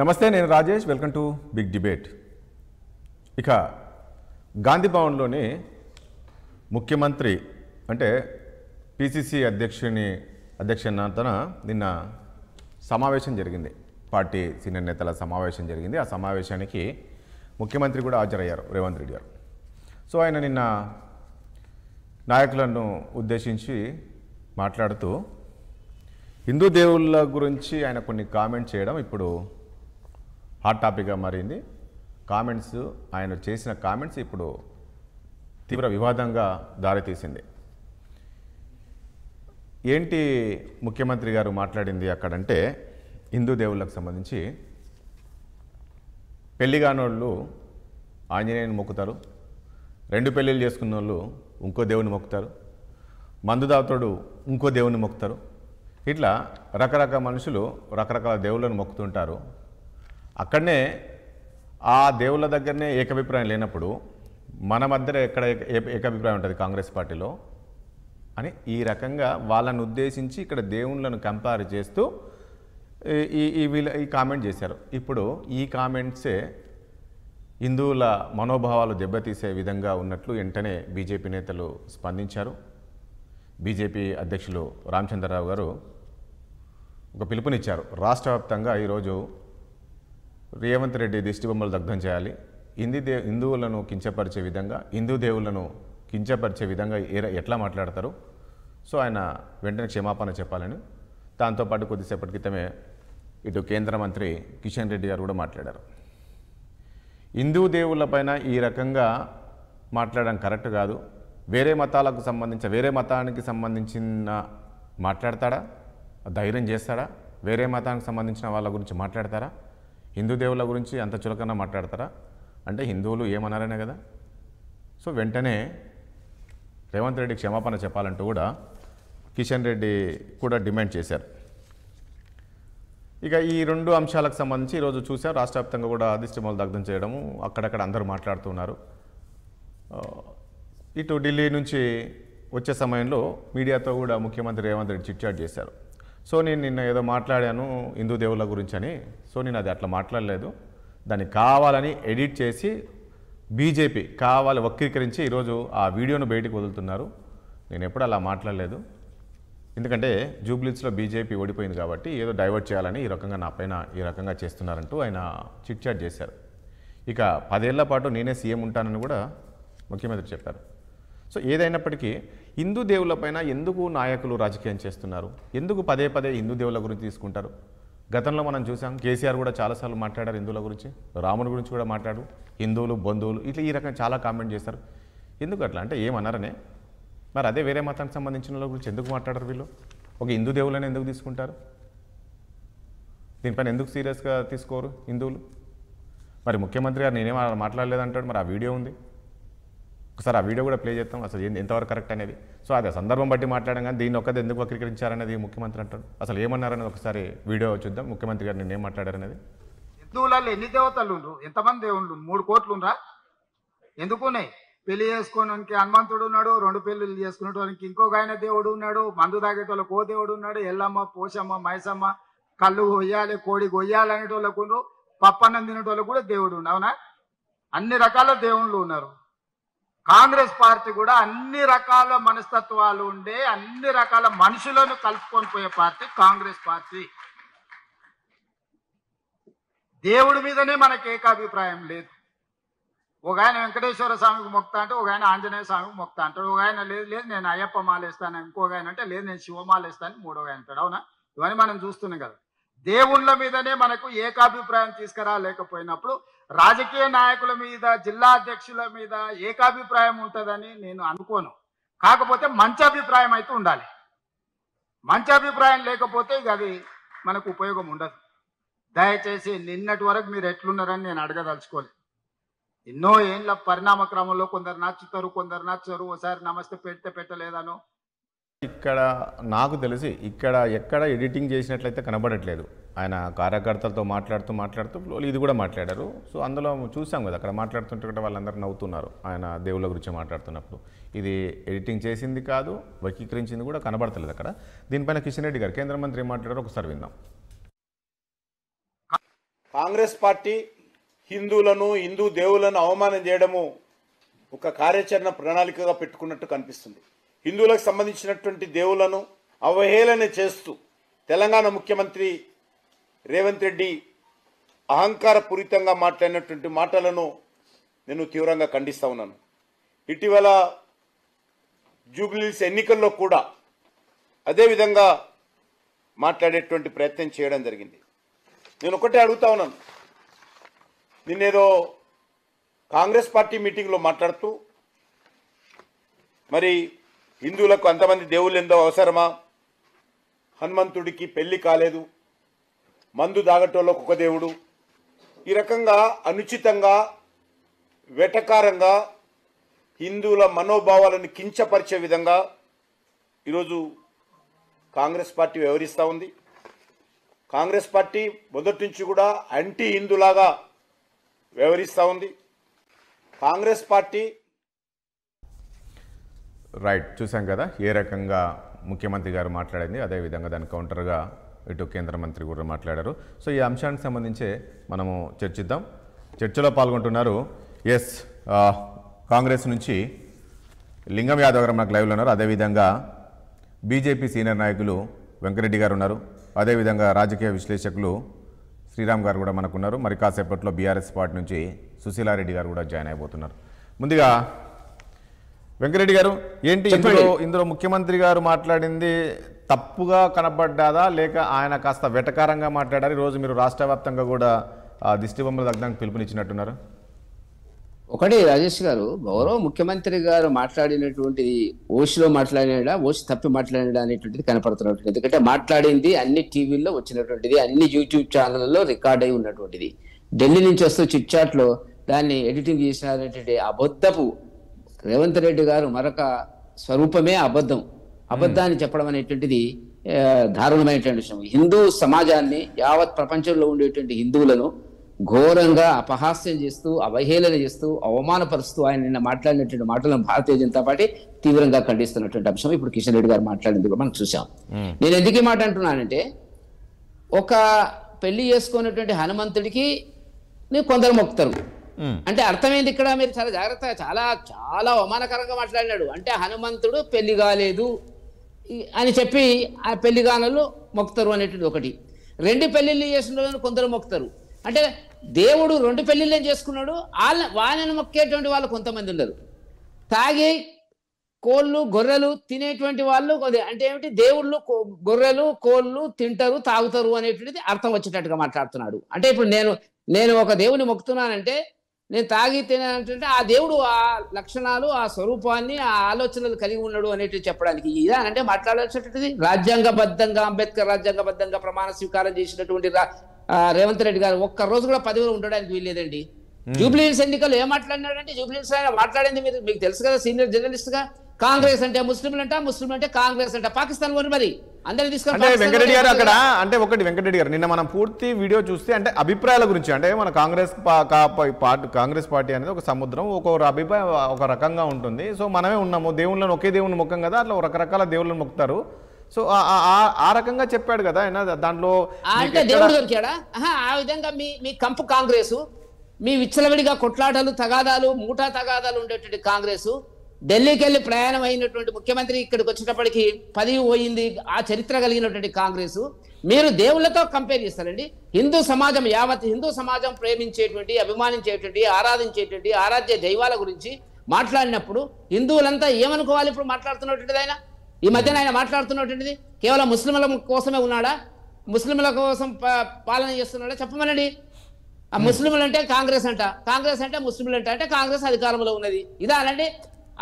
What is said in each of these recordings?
నమస్తే, నేను Rajesh. Welcome to big debate. ఇక గాంధీ భవన్లోని ముఖ్యమంత్రి అంటే పిసిసి అధ్యక్షతన నిన్న సమావేశం జరిగింది. పార్టీ సీనియర్ నేతల సమావేశం జరిగింది. ఆ సమావేశానికి ముఖ్యమంత్రి కూడా హాజరయ్యారు, రేవంత్ రెడ్డి గారు. సో ఆయన నిన్న నాయకులను ఉద్దేశించి మాట్లాడుతూ హిందూ దేవుళ్ళ గురించి ఆయన కొన్ని కామెంట్స్ చేయడం ఇప్పుడు హాట్ టాపిక్గా మారింది. ఆయన చేసిన కామెంట్స్ ఇప్పుడు తీవ్ర వివాదంగా దారితీసింది. ఏంటి ముఖ్యమంత్రి గారు మాట్లాడింది అక్కడంటే, హిందూ దేవుళ్ళకు సంబంధించి పెళ్లి కానోళ్ళు ఆంజనేయుని మొక్కుతారు, 2 పెళ్ళిళ్ళు చేసుకున్న వాళ్ళు ఇంకో దేవుని మొక్కుతారు, మందు దాతోడు ఇంకో దేవుని మొక్కుతారు. ఇట్లా రకరకాల మనుషులు రకరకాల దేవుళ్ళను మొక్కుతుంటారు. అక్కడనే ఆ దేవుళ్ళ దగ్గరనే ఏకాభిప్రాయం లేనప్పుడు మన మధ్య ఎక్కడ ఏకాభిప్రాయం ఉంటుంది కాంగ్రెస్ పార్టీలో అని ఈ రకంగా వాళ్ళని ఉద్దేశించి ఇక్కడ దేవుళ్ళను కంపేర్ చేస్తూ ఈ కామెంట్ చేశారు. ఇప్పుడు ఈ కామెంట్సే హిందువుల మనోభావాలు దెబ్బతీసే విధంగా ఉన్నట్లు వెంటనే బీజేపీ నేతలు స్పందించారు. బీజేపీ అధ్యక్షులు రామచంద్రరావు గారు ఒక పిలుపునిచ్చారు. రాష్ట్ర వ్యాప్తంగా ఈరోజు రేవంత్ రెడ్డి దిష్టిబొమ్మలు దగ్ధం చేయాలి, హిందువులను కించపరిచే విధంగా, హిందూ దేవుళ్లను కించపరిచే విధంగా ఎట్లా మాట్లాడతారు, సో ఆయన వెంటనే క్షమాపణ చెప్పాలని. దాంతోపాటు కొద్దిసేపటి క్రితమే ఇటు కేంద్ర మంత్రి కిషన్ రెడ్డి గారు కూడా మాట్లాడారు. హిందూ దేవుళ్ళపైన ఈ రకంగా మాట్లాడడం కరెక్ట్ కాదు. వేరే మతానికి సంబంధించిన మాట్లాడతాడా, ధైర్యం చేస్తాడా? వేరే మతానికి సంబంధించిన వాళ్ళ గురించి మాట్లాడతారా? హిందూ దేవుళ్ళ గురించి అంత చులకన మాట్లాడతారా? అంటే హిందువులు ఏమన్నారనే కదా. సో వెంటనే రేవంత్ రెడ్డి క్షమాపణ చెప్పాలంటూ కూడా కిషన్ రెడ్డి కూడా డిమాండ్ చేశారు. ఇక ఈ 2 అంశాలకు సంబంధించి ఈరోజు చూసారు, రాష్ట్ర వ్యాప్తంగా కూడా దిష్టిబొమ్మలు దగ్ధం చేయడము, అక్కడక్కడ అందరూ మాట్లాడుతున్నారు. ఇటు ఢిల్లీ నుంచి వచ్చే సమయంలో మీడియాతో కూడా ముఖ్యమంత్రి రేవంత్ రెడ్డి చిట్చాట్ చేశారు. సో నేను నిన్న ఏదో మాట్లాడాను హిందూ దేవుళ్ళ గురించి అని, సో నేను అది అట్లా మాట్లాడలేదు, దాన్ని కావాలని ఎడిట్ చేసి బీజేపీ వక్రీకరించి ఈరోజు ఆ వీడియోను బయటికి వదులుతున్నారు. నేను ఎప్పుడు అలా మాట్లాడలేదు, ఎందుకంటే జూబ్లీస్లో బీజేపీ ఓడిపోయింది కాబట్టి ఏదో డైవర్ట్ చేయాలని ఈ రకంగా నా పైన ఈ రకంగా చేస్తున్నారంటూ ఆయన చిట్చాట్ చేశారు. ఇక 10 ఏళ్ల పాటు నేనే సీఎం ఉంటానని కూడా ముఖ్యమంత్రి చెప్పారు. సో ఏదైనప్పటికీ హిందూ దేవుళ్ళపైన ఎందుకు నాయకులు రాజకీయం చేస్తున్నారు, ఎందుకు పదే హిందూ దేవుళ్ళ గురించి తీసుకుంటారు? గతంలో మనం చూసాం, కేసీఆర్ కూడా చాలాసార్లు మాట్లాడారు హిందువుల గురించి, రాముడి గురించి కూడా మాట్లాడు, హిందువులు బంధువులు ఇట్లా ఈ రకంగా చాలా కామెంట్ చేస్తారు. ఎందుకు అట్లా అంటే ఏమన్నారనే. మరి అదే వేరే మతానికి సంబంధించిన వాళ్ళ గురించి ఎందుకు మాట్లాడరు వీళ్ళు? ఒక హిందూ దేవుళ్ళని ఎందుకు తీసుకుంటారు? దీనిపైన ఎందుకు సీరియస్గా తీసుకోరు హిందువులు? మరి ముఖ్యమంత్రి గారు నేనేం మాట్లాడలేదంటాడు, మరి ఆ వీడియో ఉంది, ఒకసారి ఆ వీడియో కూడా ప్లే చేస్తాం, అసలు ఎంతవరకు కరెక్ట్ అనేది. సో అదే సందర్భం బట్టి మాట్లాడడం, కానీ దీన్ని ఒక్కది ఎందుకు వక్రీకరించారనేది ముఖ్యమంత్రి అంటాడు. అసలు ఏమన్నారనేది ఒకసారి వీడియో చూద్దాం, ముఖ్యమంత్రి గారు నేనేం మాట్లాడారనేది. హిందువులలో ఎన్ని దేవతలు ఉండ్రు, ఎంతమంది దేవుళ్ళు? 3 కోట్లు ఉండ్రా? ఎందుకున్నాయి? పెళ్లి చేసుకోవడానికి హనుమంతుడు ఉన్నాడు, 2 పెళ్లిళ్ళు చేసుకునేటోనికి ఇంకొక ఆయన దేవుడు ఉన్నాడు, మందు తాగేటోళ్ళకి ఓ దేవుడు ఉన్నాడు, ఎల్లమ్మ, పోషమ్మ, మైసమ్మ, కళ్ళు కొయ్యాలి, కోడి కొయ్యాలి అనేటోళ్ళకు ఉండ్రు, పప్పన్నం తినేటోళ్ళకు కూడా దేవుడు ఉండు. అవునా? అన్ని రకాల దేవుళ్ళు ఉన్నారు. కాంగ్రెస్ పార్టీ కూడా అన్ని రకాల మనస్తత్వాలు ఉండే, అన్ని రకాల మనుషులను కలుపుకొని పోయే పార్టీ కాంగ్రెస్ పార్టీ. దేవుడి మీదనే మనకి ఏకాభిప్రాయం లేదు. ఒక ఆయన వెంకటేశ్వర స్వామికి మొక్తా అంటే, ఒక ఆయన ఆంజనేయ స్వామికి మొక్తా అంటాడు, ఒక ఆయన లేదు నేను అయ్యప్ప మాలేస్తాను, ఇంకొక ఆయన అంటే లేదు నేను శివమాలేస్తాను, 3వ ఆయన అంటాడు. అవునా? ఇవన్నీ మనం చూస్తున్నాం కదా. దేవుళ్ళ మీదనే మనకు ఏకాభిప్రాయం తీసుకురాలేకపోయినప్పుడు రాజకీయ నాయకుల మీద, జిల్లా అధ్యక్షుల మీద ఏకాభిప్రాయం ఉంటుందని నేను అనుకోను. కాకపోతే మంచి అభిప్రాయం అయితే ఉండాలి. మంచి అభిప్రాయం లేకపోతే ఇక అది మనకు ఉపయోగం ఉండదు. దయచేసి నిన్నటి వరకు మీరు ఎట్లున్నారని నేను అడగదలుచుకోలేదు. ఎన్నో ఏళ్ళ పరిణామ క్రమంలో కొందరు నచ్చుతారు, కొందరు నచ్చరు, ఒకసారి నమస్తే పెడితే పెట్టలేదను. ఇక్కడ నాకు తెలిసి ఎక్కడ ఎడిటింగ్ చేసినట్లయితే కనబడట్లేదు. ఆయన కార్యకర్తలతో మాట్లాడుతూ ఇది కూడా మాట్లాడారు. సో అందులో చూసాం కదా, అక్కడ మాట్లాడుతుంటే వాళ్ళందరూ నవ్వుతున్నారు ఆయన దేవుళ్ళ గురించి మాట్లాడుతున్నప్పుడు. ఇది ఎడిటింగ్ చేసింది కాదు, వక్రీకరించింది కూడా కనబడతలేదు అక్కడ. దీనిపైన కిషన్ రెడ్డి గారు కేంద్ర మంత్రి ఏం మాట్లాడారో ఒకసారి విందాం. కాంగ్రెస్ పార్టీ హిందువులను హిందూ దేవులను అవమానం చేయడము ఒక కార్యాచరణ ప్రణాళికగా పెట్టుకున్నట్టు కనిపిస్తుంది. హిందువులకు సంబంధించినటువంటి దేవులను అవహేళన చేస్తూ తెలంగాణ ముఖ్యమంత్రి రేవంత్ రెడ్డి అహంకారపూరితంగా మాట్లాడినటువంటి మాటలను నేను తీవ్రంగా ఖండిస్తా ఉన్నాను. ఇటీవల జూబ్లీహిల్స్ ఎన్నికల్లో కూడా అదేవిధంగా మాట్లాడేటువంటి ప్రయత్నం చేయడం జరిగింది. నేను ఒకటే అడుగుతా ఉన్నాను, నిన్నేదో కాంగ్రెస్ పార్టీ మీటింగ్లో మాట్లాడుతూ మరి హిందువులకు అంతమంది దేవుళ్ళు ఎంతో అవసరమా, హనుమంతుడికి పెళ్లి కాలేదు, మందు దాగటోళ్ళకు ఒక దేవుడు, ఈ రకంగా అనుచితంగా వెటకారంగా హిందువుల మనోభావాలను కించపరిచే విధంగా ఈరోజు కాంగ్రెస్ పార్టీ వ్యవహరిస్తూ ఉంది. కాంగ్రెస్ పార్టీ మొదటి నుంచి కూడా యాంటీ హిందూలాగా వ్యవహరిస్తూ ఉంది. కాంగ్రెస్ పార్టీ రైట్ చూసాం కదా ఏ రకంగా ముఖ్యమంత్రి గారు మాట్లాడింది, అదేవిధంగా దాని కౌంటర్గా ఇటు కేంద్ర మంత్రి కూడా మాట్లాడారు. సో ఈ అంశానికి సంబంధించే మనము చర్చిద్దాం. చర్చలో పాల్గొంటున్నారు కాంగ్రెస్ నుంచి లింగం యాదవ్ గారు మనకు లైవ్లో ఉన్నారు. అదేవిధంగా బీజేపీ సీనియర్ నాయకులు వెంకరెడ్డి గారు ఉన్నారు. అదేవిధంగా రాజకీయ విశ్లేషకులు శ్రీరామ్ గారు కూడా మనకున్నారు. మరి కాసేపట్లో బీఆర్ఎస్ పార్టీ నుంచి సుశీలారెడ్డి గారు కూడా జాయిన్ అయిపోతున్నారు. ముందుగా వెంకరెడ్డి గారు, ఏంటి ఇందులో ముఖ్యమంత్రి గారు మాట్లాడింది తప్పుగా కనబడ్డాదా, లేక ఆయన కాస్త వెటకారంగా మాట్లాడారు? ఈరోజు మీరు రాష్ట్ర వ్యాప్తంగా కూడా దిష్టిబొమ్మల దగ్ధానికి పిలుపునిచ్చినట్టున్నారు. ఒకటి రాజేష్ గారు, గౌరవ ముఖ్యమంత్రి గారు మాట్లాడినటువంటిది ఓషిలో మాట్లాడినా, ఓషి తప్పి మాట్లాడినా అనేటువంటిది కనపడుతున్నటువంటి. ఎందుకంటే మాట్లాడింది అన్ని టీవీల్లో వచ్చినటువంటిది, అన్ని యూట్యూబ్ ఛానళ్లలో రికార్డ్ అయి ఉన్నటువంటిది. ఢిల్లీ నుంచి వస్తూ చిట్ చాట్ లో దాన్ని ఎడిటింగ్ చేసినటువంటి అబద్ధపు రేవంత్ రెడ్డి గారు మరొక స్వరూపమే అబద్ధం. అబద్ధాన్ని చెప్పడం అనేటువంటిది దారుణమైనటువంటి విషయం. హిందూ సమాజాన్ని, యావత్ ప్రపంచంలో ఉండేటువంటి హిందువులను ఘోరంగా అపహాస్యం చేస్తూ, అవహేళన చేస్తూ, అవమానపరుస్తూ ఆయన నిన్న మాట్లాడినటువంటి మాటలను భారతీయ జనతా పార్టీ తీవ్రంగా ఖండిస్తున్నటువంటి అంశం ఇప్పుడు కిషన్ రెడ్డి గారు మాట్లాడింది కూడా మనం చూసాం. నేను ఎందుకు ఈ మాట అంటున్నానంటే, ఒక పెళ్లి చేసుకున్నటువంటి హనుమంతుడికి కొందరు మొక్కుతారు అంటే అర్థమైంది ఇక్కడ. మీరు చాలా జాగ్రత్తగా, చాలా చాలా అవమానకరంగా మాట్లాడినాడు. అంటే హనుమంతుడు పెళ్లి కాలేదు అని చెప్పి ఆ పెళ్లి గానలు మొక్కుతారు అనేటువంటి ఒకటి. 2 పెళ్లిళ్ళు చేసిన కొందరు మొక్కుతారు. అంటే దేవుడు 2 పెళ్లిళ్ళే చేసుకున్నాడు, వాళ్ళని మొక్కేటువంటి వాళ్ళు కొంతమంది ఉన్నారు. తాగి కోళ్ళు గొర్రెలు తినేటువంటి వాళ్ళు అంటే ఏమిటి, దేవుళ్ళు గొర్రెలు కోళ్ళు తింటారు, తాగుతారు అనేటువంటిది అర్థం వచ్చేటట్టుగా మాట్లాడుతున్నాడు. అంటే ఇప్పుడు నేను ఒక దేవుని మొక్కుతున్నానంటే, నేను తాగి తినానంటే ఆ దేవుడు ఆ లక్షణాలు, ఆ స్వరూపాన్ని, ఆ ఆలోచనలు కలిగి ఉన్నాడు అనేటివి చెప్పడానికి ఇదా అంటే మాట్లాడాల్సినటువంటిది. రాజ్యాంగబద్ధంగా, అంబేద్కర్ రాజ్యాంగబద్ధంగా ప్రమాణ స్వీకారం చేసినటువంటి రేవంత్ రెడ్డి గారు ఒక్క రోజు కూడా పదవిలో ఉండడానికి వీల్లేదండి. జూబ్లీహిల్స్ ఎన్నికలు ఏం మాట్లాడినాడంటే, జూబ్లీహిల్స్ ఆయన మాట్లాడింది మీకు తెలుసు కదా, సీనియర్ జర్నలిస్ట్ గా. కాంగ్రెస్ అంటే ముస్లింలంట, ముస్లిం అంటే కాంగ్రెస్ అంట. పాకిస్తాన్ కొని మరి అందరినీ తీసుకొని వెంకటరెడ్డి గారు అక్కడ అంటే ఒకటి వెంకటరెడ్డి గారు నిన్న మనం పూర్తి వీడియో చూస్తే అంటే అభిప్రాయాల గురించి, అంటే మన కాంగ్రెస్ పార్టీ అనేది ఒక సముద్రం, ఒక్కొక్క అభిప్రాయం ఒక రకంగా ఉంటుంది. సో మనమే ఉన్నాము, దేవుళ్ళని ఒకే దేవుని మొక్కం కదా, అట్లా రకరకాల దేవుళ్ళని మొక్కుతారు. సో ఆ రకంగా చెప్పాడు కదా ఆయన. దాంట్లో అంటే దేవుడు దొరికాడా? ఆ విధంగా మీ కంపు కాంగ్రెస్, మీ విచ్చలవిడిగా కొట్లాటలు, తగాదాలు, మూటా తగాదాలు ఉండేటువంటి కాంగ్రెస్, ఢిల్లీకి వెళ్ళి ప్రయాణం అయినటువంటి ముఖ్యమంత్రి ఇక్కడికి వచ్చేటప్పటికి పదవి పోయింది, ఆ చరిత్ర కలిగినటువంటి కాంగ్రెస్ మీరు దేవుళ్లతో కంపేర్ చేస్తారండి. హిందూ సమాజం, యావత్ హిందూ సమాజం ప్రేమించేటువంటి, అభిమానించేటువంటి, ఆరాధించేటువంటి ఆరాధ్య దైవాల గురించి మాట్లాడినప్పుడు హిందువులంతా ఏమనుకోవాలి? ఇప్పుడు మాట్లాడుతున్నటువంటిది ఆయన, ఈ మధ్యన ఆయన మాట్లాడుతున్నటువంటిది కేవలం ముస్లింల కోసమే ఉన్నాడా? ముస్లింల కోసం పాలన చేస్తున్నాడా? చెప్పమనండి. ఆ ముస్లింలు అంటే కాంగ్రెస్ అంట, కాంగ్రెస్ అంటే ముస్లింలు అంటే కాంగ్రెస్ అధికారంలో ఉన్నది. ఇదా అనండి.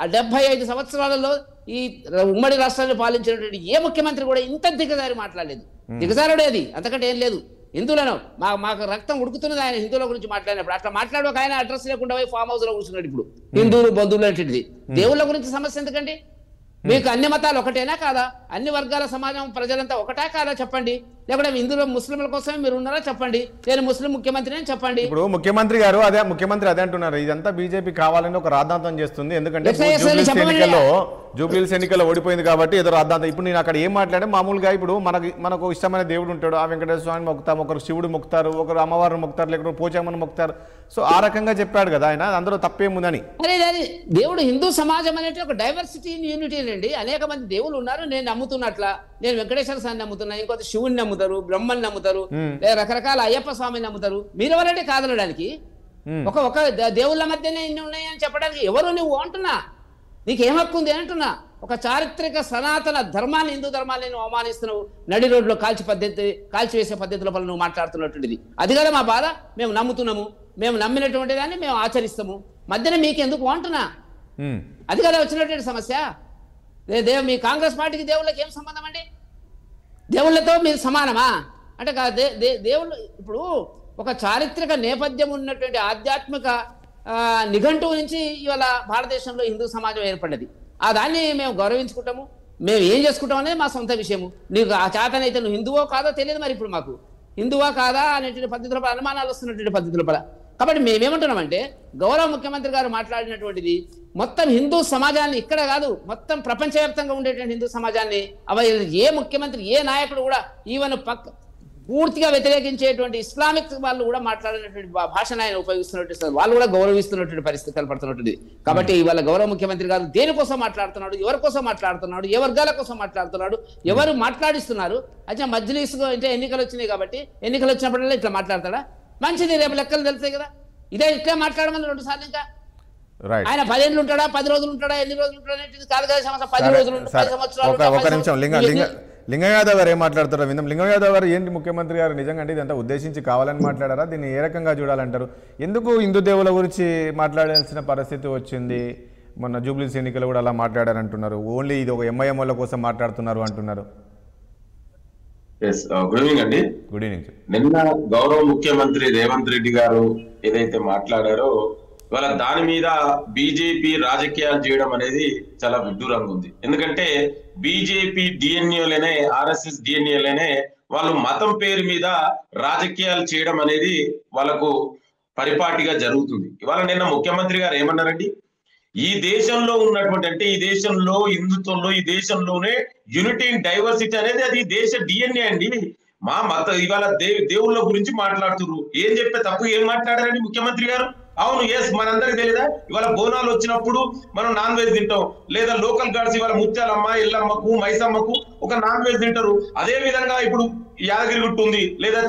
ఆ 75 సంవత్సరాలలో ఈ ఉమ్మడి రాష్ట్రాన్ని పాలించినటువంటి ఏ ముఖ్యమంత్రి కూడా ఇంత దిగజారి మాట్లాడలేదు. దిగజారుడే అది, అంతకంటే ఏం లేదు. హిందువులను మాకు రక్తం ఉడుకుతున్నది ఆయన హిందువుల గురించి మాట్లాడినప్పుడు. అట్లా మాట్లాడక ఆయన అడ్రస్ లేకుండా పోయి ఫామ్ హౌస్ లో కూర్చున్నాడు. ఇప్పుడు హిందువులు బంధువులు అంటే దేవుళ్ళ గురించి సమస్య ఎందుకండి? మీకు అన్ని మతాలు ఒకటేనా కాదా? అన్ని వర్గాల సమాజం ప్రజలంతా ఒకటా కాదా చెప్పండి. లేకుంటే హిందువుల ముస్లింల కోసమే మీరు ఉన్నారా చెప్పండి, నేను ముస్లిం ముఖ్యమంత్రి అని చెప్పండి. ఇప్పుడు ముఖ్యమంత్రి అదే అంటున్నారు, ఇదంతా బీజేపీ కావాలని ఒక రాద్ధాంతం చేస్తుంది, ఎందుకంటే జూబ్లీహిల్స్ ఎన్నికల్లో ఓడిపోయింది కాబట్టి ఏదో రాద్ధాంతం. ఇప్పుడు నేను అక్కడ ఏం మాట్లాడే, మామూలుగా ఇప్పుడు మనకు ఇష్టమైన దేవుడు ఉంటాడు, ఆ వెంకటేశ్వర స్వామిని మొక్కుతాం, ఒకరు శివుడు మొక్కుతారు, ఒకరు అమ్మవారిని మొక్కుతారు, లేకపోతే పోచమ్మని మొక్కుతారు. సో ఆ రకంగా చెప్పాడు కదా ఆయన, అందులో తప్పేముందని. అదే దేవుడు హిందూ సమాజం అనేది ఒక డైవర్సిటీ ఇన్ యూనిటీ అండి. అనేక మంది దేవుళ్ళు ఉన్నారు, నేను నమ్ముతున్నట్లా నేను వెంకటేశ్వర స్వామిని నమ్ముతున్నా, ఇంకొక శివుని నమ్ముతారు, బ్రహ్మని నమ్ముతారు, రకరకాల అయ్యప్ప స్వామిని నమ్ముతారు. మీరెవరంటే కాదనడానికి? ఒక దేవుళ్ళ మధ్యనే ఇన్ని ఉన్నాయని చెప్పడానికి ఎవరు నువ్వు అంటున్నా? నీకేం హక్కు ఉంది అంటున్నా? ఒక చారిత్రక సనాతన ధర్మాన్ని, హిందూ ధర్మాన్ని నువ్వు అవమానిస్తున్నావు, నడి రోడ్లో కాల్చివేసే పద్ధతి లోపల నువ్వు మాట్లాడుతున్నటువంటిది. అది కదా మా బాధ. మేము నమ్ముతున్నాము, మేము నమ్మినటువంటి దాన్ని మేము ఆచరిస్తాము, మధ్యన మీకెందుకు అంటున్నా? అది కదా వచ్చినటువంటి సమస్య. మీ కాంగ్రెస్ పార్టీకి దేవుళ్ళకి ఏం సంబంధం అండి? దేవుళ్ళతో మీరు సమానమా అంటే దేవుళ్ళు ఇప్పుడు ఒక చారిత్రక నేపథ్యం ఉన్నటువంటి ఆధ్యాత్మిక నిఘంటువు నుంచి ఇవాళ భారతదేశంలో హిందూ సమాజం ఏర్పడ్డది. దాన్ని మేము గౌరవించుకుంటాము, మేము ఏం చేసుకుంటాం అనేది మా సొంత విషయము. నీకు ఆ చేతనైతే నువ్వు హిందువో కాదో తెలియదు. మరి ఇప్పుడు మాకు హిందువా కాదా అనేటువంటి పద్ధతుల అనుమానాలు వస్తున్నటువంటి పద్ధతుల పల. కాబట్టి మేమేమంటున్నామంటే, గౌరవ ముఖ్యమంత్రి గారు మాట్లాడినటువంటిది మొత్తం హిందూ సమాజాన్ని, ఇక్కడ కాదు మొత్తం ప్రపంచవ్యాప్తంగా ఉండేటువంటి హిందూ సమాజాన్ని ఏ ముఖ్యమంత్రి, ఏ నాయకుడు కూడా ఈవెన్ పూర్తిగా వ్యతిరేకించేటువంటి ఇస్లామిక్ వాళ్ళు కూడా మాట్లాడినటువంటి భాషను ఆయన ఉపయోగిస్తున్నట్టు, వాళ్ళు కూడా గౌరవిస్తున్నటువంటి పరిస్థితి కనపడుతున్నటువంటి. కాబట్టి ఇవాళ గౌరవ ముఖ్యమంత్రి గారు దేనికోసం మాట్లాడుతున్నాడు, ఎవరి కోసం మాట్లాడుతున్నాడు, ఏ వర్గాల కోసం మాట్లాడుతున్నాడు, ఎవరు మాట్లాడిస్తున్నారు? అయితే మజ్లిస్ అంటే ఎన్నికలు వచ్చినాయి కాబట్టి ఎన్నికలు వచ్చినప్పుడల్లా ఇట్లా మాట్లాడతాడా? మంచిది, రేపు లెక్కలు తెలుస్తాయి కదా. ఇట్లా మాట్లాడమని 2 సార్లు. ఇంకా ఆయన 10 ఏళ్ళు ఉంటాడా, 10 రోజులు ఉంటాడా, ఎన్ని రోజులు ఉంటాడా అనేది కాదు కదా సమస్య. 10 రోజులు 10 సంవత్సరాలు. ఒక నిమిషం, లింగం యాదవ్ గారు ఏం మాట్లాడతారో విందాం. లింగం యాదవ్ గారు, ఏంటి ముఖ్యమంత్రి గారు నిజంగా అంటే ఇదంతా ఉద్దేశించి కావాలని మాట్లాడారా? దీన్ని ఏ రకంగా చూడాలంటారు? ఎందుకు హిందూ దేవుల గురించి మాట్లాడాల్సిన పరిస్థితి వచ్చింది? మొన్న జూబ్లీహిల్స్ ఎన్నికలు కూడా అలా మాట్లాడారంటున్నారు. ఓన్లీ ఇది ఒక ఎంఐఎం వాళ్ళ కోసం మాట్లాడుతున్నారు అంటున్నారు. గుడ్ ఈవినింగ్ అండి. Good evening. నిన్న గౌరవ ముఖ్యమంత్రి రేవంత్ రెడ్డి గారు ఏదైతే మాట్లాడారో, ఇవాళ దాని మీద బీజేపీ రాజకీయాలు చేయడం అనేది చాలా విడ్డూరంగా ఉంది. ఎందుకంటే బీజేపీ డిఎన్ఏలోనే, ఆర్ఎస్ఎస్ డిఎన్ఏలోనే వాళ్ళు మతం పేరు మీద రాజకీయాలు చేయడం అనేది వాళ్ళకు పరిపాటిగా జరుగుతుంది. ఇవాళ నిన్న ముఖ్యమంత్రి గారు ఏమన్నారండి, ఈ దేశంలో ఉన్నటువంటి, అంటే ఈ దేశంలో హిందుత్వంలో, ఈ దేశంలోనే యూనిటీ ఇన్ డైవర్సిటీ అనేది అది దేశ డిఎన్ఏ అండి. మా మత ఇవాళ దేవుళ్ళ గురించి మాట్లాడుతున్నారు. ఏం చెప్పే తప్పు ఏం మాట్లాడారండి ముఖ్యమంత్రి గారు? అవును, ఎస్, మనందరికి తెలియదా? ఇవాళ బోనాలు వచ్చినప్పుడు మనం నాన్ వెజ్ తింటాం, లేదా లోకల్ గాడ్స్ ఇవాళ ముత్యాలమ్మ, ఎల్లమ్మకు, మైసమ్మకు ఒక నాన్ వెజ్ తింటారు. అదే విధంగా ఇప్పుడు యాదగిరి గుట్ట ఉంది, లేదా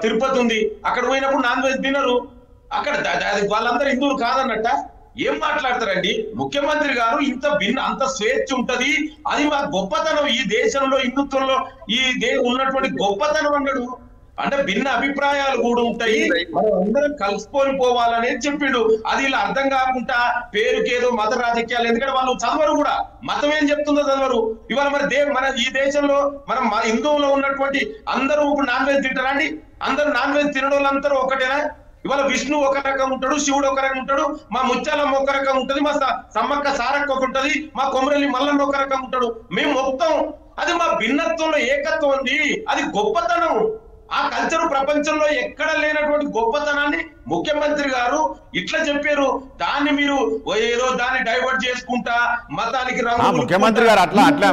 తిరుపతి ఉంది, అక్కడ పోయినప్పుడు నాన్ వెజ్ తినరు. అక్కడ వాళ్ళందరూ హిందువులు కాదన్నట్ట. ఏం మాట్లాడతారండి ముఖ్యమంత్రి గారు? అంత స్వేచ్ఛ ఉంటది, అది మా గొప్పతనం, ఈ దేశంలో హిందుత్వంలో ఈ ఉన్నటువంటి గొప్పతనం అన్నాడు. అంటే భిన్న అభిప్రాయాలు కూడా ఉంటాయి, మనం అందరం కలుసుకొని పోవాలనేది చెప్పిండు. అది ఇలా అర్థం కాకుండా పేరుకేదో మత రాజకీయాలు, ఎందుకంటే వాళ్ళు చదవరు కూడా, మతం ఏం చెప్తుందో చదవరు. ఇవాళ మన ఈ దేశంలో మనం హిందువులో ఉన్నటువంటి అందరూ ఇప్పుడు నాన్ వెజ్ తింటారా అండి? అందరూ నాన్ వెజ్ తినడం వాళ్ళందరూ ఒకటేనా? ఇవాళ విష్ణు ఒక రకం ఉంటాడు, శివుడు ఒక రకం ఉంటాడు, మా ముత్యాలమ్మ ఒక రకం ఉంటది, మా సమ్మక్క సారక్క ఒక ఉంటది, మా కొమరల్లి మల్లన్న ఒక రకం ఉంటాడు. మేము మొత్తం అది మా భిన్నత్వంలో ఏకత్వం ఉంది, అది గొప్పతనం. ఆ కల్చర్ ప్రపంచంలో ఎక్కడ లేనటువంటి గొప్పతనాన్ని ముఖ్యమంత్రి గారు ఇట్లా చెప్పారు. దాన్ని మీరు ఏదో దాన్ని డైవర్ట్ చేసుకుంటా మతానికి ముఖ్యమంత్రి గారు అట్లా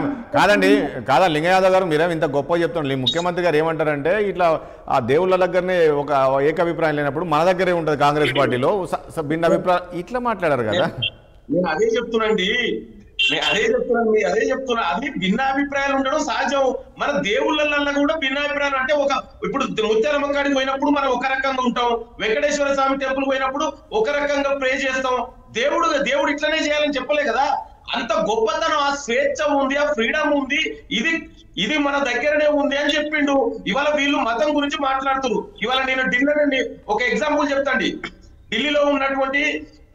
కాదా లింగ యాదవ్ గారు, మీరేం ఇంత గొప్ప చెప్తున్నారు. ముఖ్యమంత్రి గారు ఏమంటారంటే, ఇట్లా ఆ దేవుళ్ళ దగ్గరనే ఒక ఏకాభిప్రాయం లేనప్పుడు మన దగ్గరే ఉంటది కాంగ్రెస్ పార్టీలో భిన్న అభిప్రాయం, ఇట్లా మాట్లాడారు కదా. నేను అదే చెప్తున్నాండి, అది భిన్నాభిప్రాయాలు ఉండడం సహజం. మన దేవుళ్ళల్లో కూడా భిన్నాభిప్రాయాలు, అంటే ఇప్పుడు ముత్యాలమ్మ కాడికి పోయినప్పుడు మనం ఒక రకంగా ఉంటాం, వెంకటేశ్వర స్వామి టెంపుల్ పోయినప్పుడు ఒక రకంగా ప్రే చేస్తాం. దేవుడు ఇట్లనే చేయాలని చెప్పలే కదా. అంత గొప్పతనం, ఆ స్వేచ్ఛ ఉంది, ఆ ఫ్రీడమ్ ఉంది, ఇది మన దగ్గరనే ఉంది అని చెప్పిండు. ఇవాళ వీళ్ళు మతం గురించి మాట్లాడుతున్నారు. ఇవాళ నేను ఒక ఎగ్జాంపుల్ చెప్తాండి. ఢిల్లీలో ఉన్నటువంటి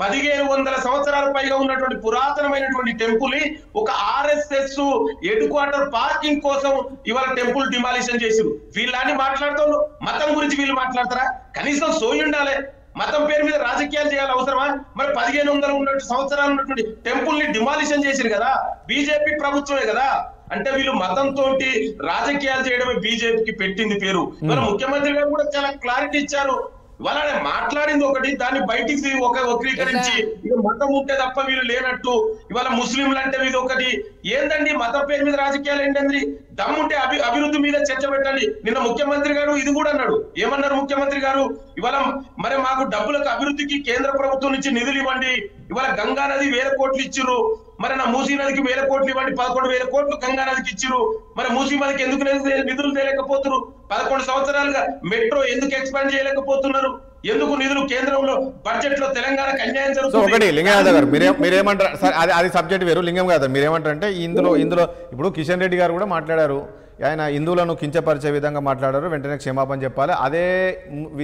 1500 సంవత్సరాల పైగా ఉన్నటువంటి పురాతనమైనటువంటి టెంపుల్ ని ఒక ఆర్ఎస్ఎస్ హెడ్ క్వార్టర్ పార్కింగ్ కోసం ఇవాళ టెంపుల్ డిమాలిషన్ చేసిరు. వీళ్ళని మాట్లాడుతారు, మతం గురించి వీళ్ళు మాట్లాడతారా? కనీసం సోయి ఉండాలి. మతం పేరు మీద రాజకీయాలు చేయాలి అవసరమా? మరి 1500 సంవత్సరాలు ఉన్నటువంటి టెంపుల్ ని డిమాలిషన్ చేసిరు కదా, బీజేపీ ప్రభుత్వమే కదా. అంటే వీళ్ళు మతంతో రాజకీయాలు చేయడమే బీజేపీకి పెట్టింది పేరు. ఇవాళ ముఖ్యమంత్రి గారు కూడా చాలా క్లారిటీ ఇచ్చారు. ఇవాళ మాట్లాడింది ఒకటి, దాన్ని బయటికి వక్రీకరించి మతం ఉంటే తప్ప వీళ్ళు లేనట్టు, ఇవాళ ముస్లింలు అంటే ఇది ఒకటి. ఏందండి మతం పేరు మీద రాజకీయాలు ఏంటండి? దమ్ముంటే అభివృద్ధి మీద చర్చ పెట్టండి. నిన్న ముఖ్యమంత్రి గారు ఇది కూడా అన్నాడు. ఏమన్నారు ముఖ్యమంత్రి గారు? ఇవాళ మరి మాకు డబ్బులకు అభివృద్ధికి కేంద్ర ప్రభుత్వం నుంచి నిధులు ఇవ్వండి. ఇవాళ గంగా నది 1000 కోట్లు ఇచ్చిర్రు, మరి నా మూసీ నదికి 1000 కోట్లు ఇవ్వండి. 11,000 కోట్లు గంగా నదికి ఇచ్చిర్రు. మరి మూసీ నదికి ఎందుకు నిధులు తేలేకపోతున్నారు? 11 సంవత్సరాలుగా మెట్రో ఎందుకు ఎక్స్పాండ్ చేయలేకపోతున్నారు? ఎందుకు నిధులు కేంద్రంలో బడ్జెట్ లో తెలంగాణకు అన్యాయం జరుగుతుంది? ఒకటి లింగం యాదవ్ గారు మీరేమంటారు సార్? అది సబ్జెక్ట్ వేరు. లింగం యాదవ్ మీరేమంటారు అంటే ఇందులో ఇప్పుడు కిషన్ రెడ్డి గారు కూడా మాట్లాడారు. ఆయన హిందువులను కించపరిచే విధంగా మాట్లాడారు, వెంటనే క్షమాపణ చెప్పాలి. అదే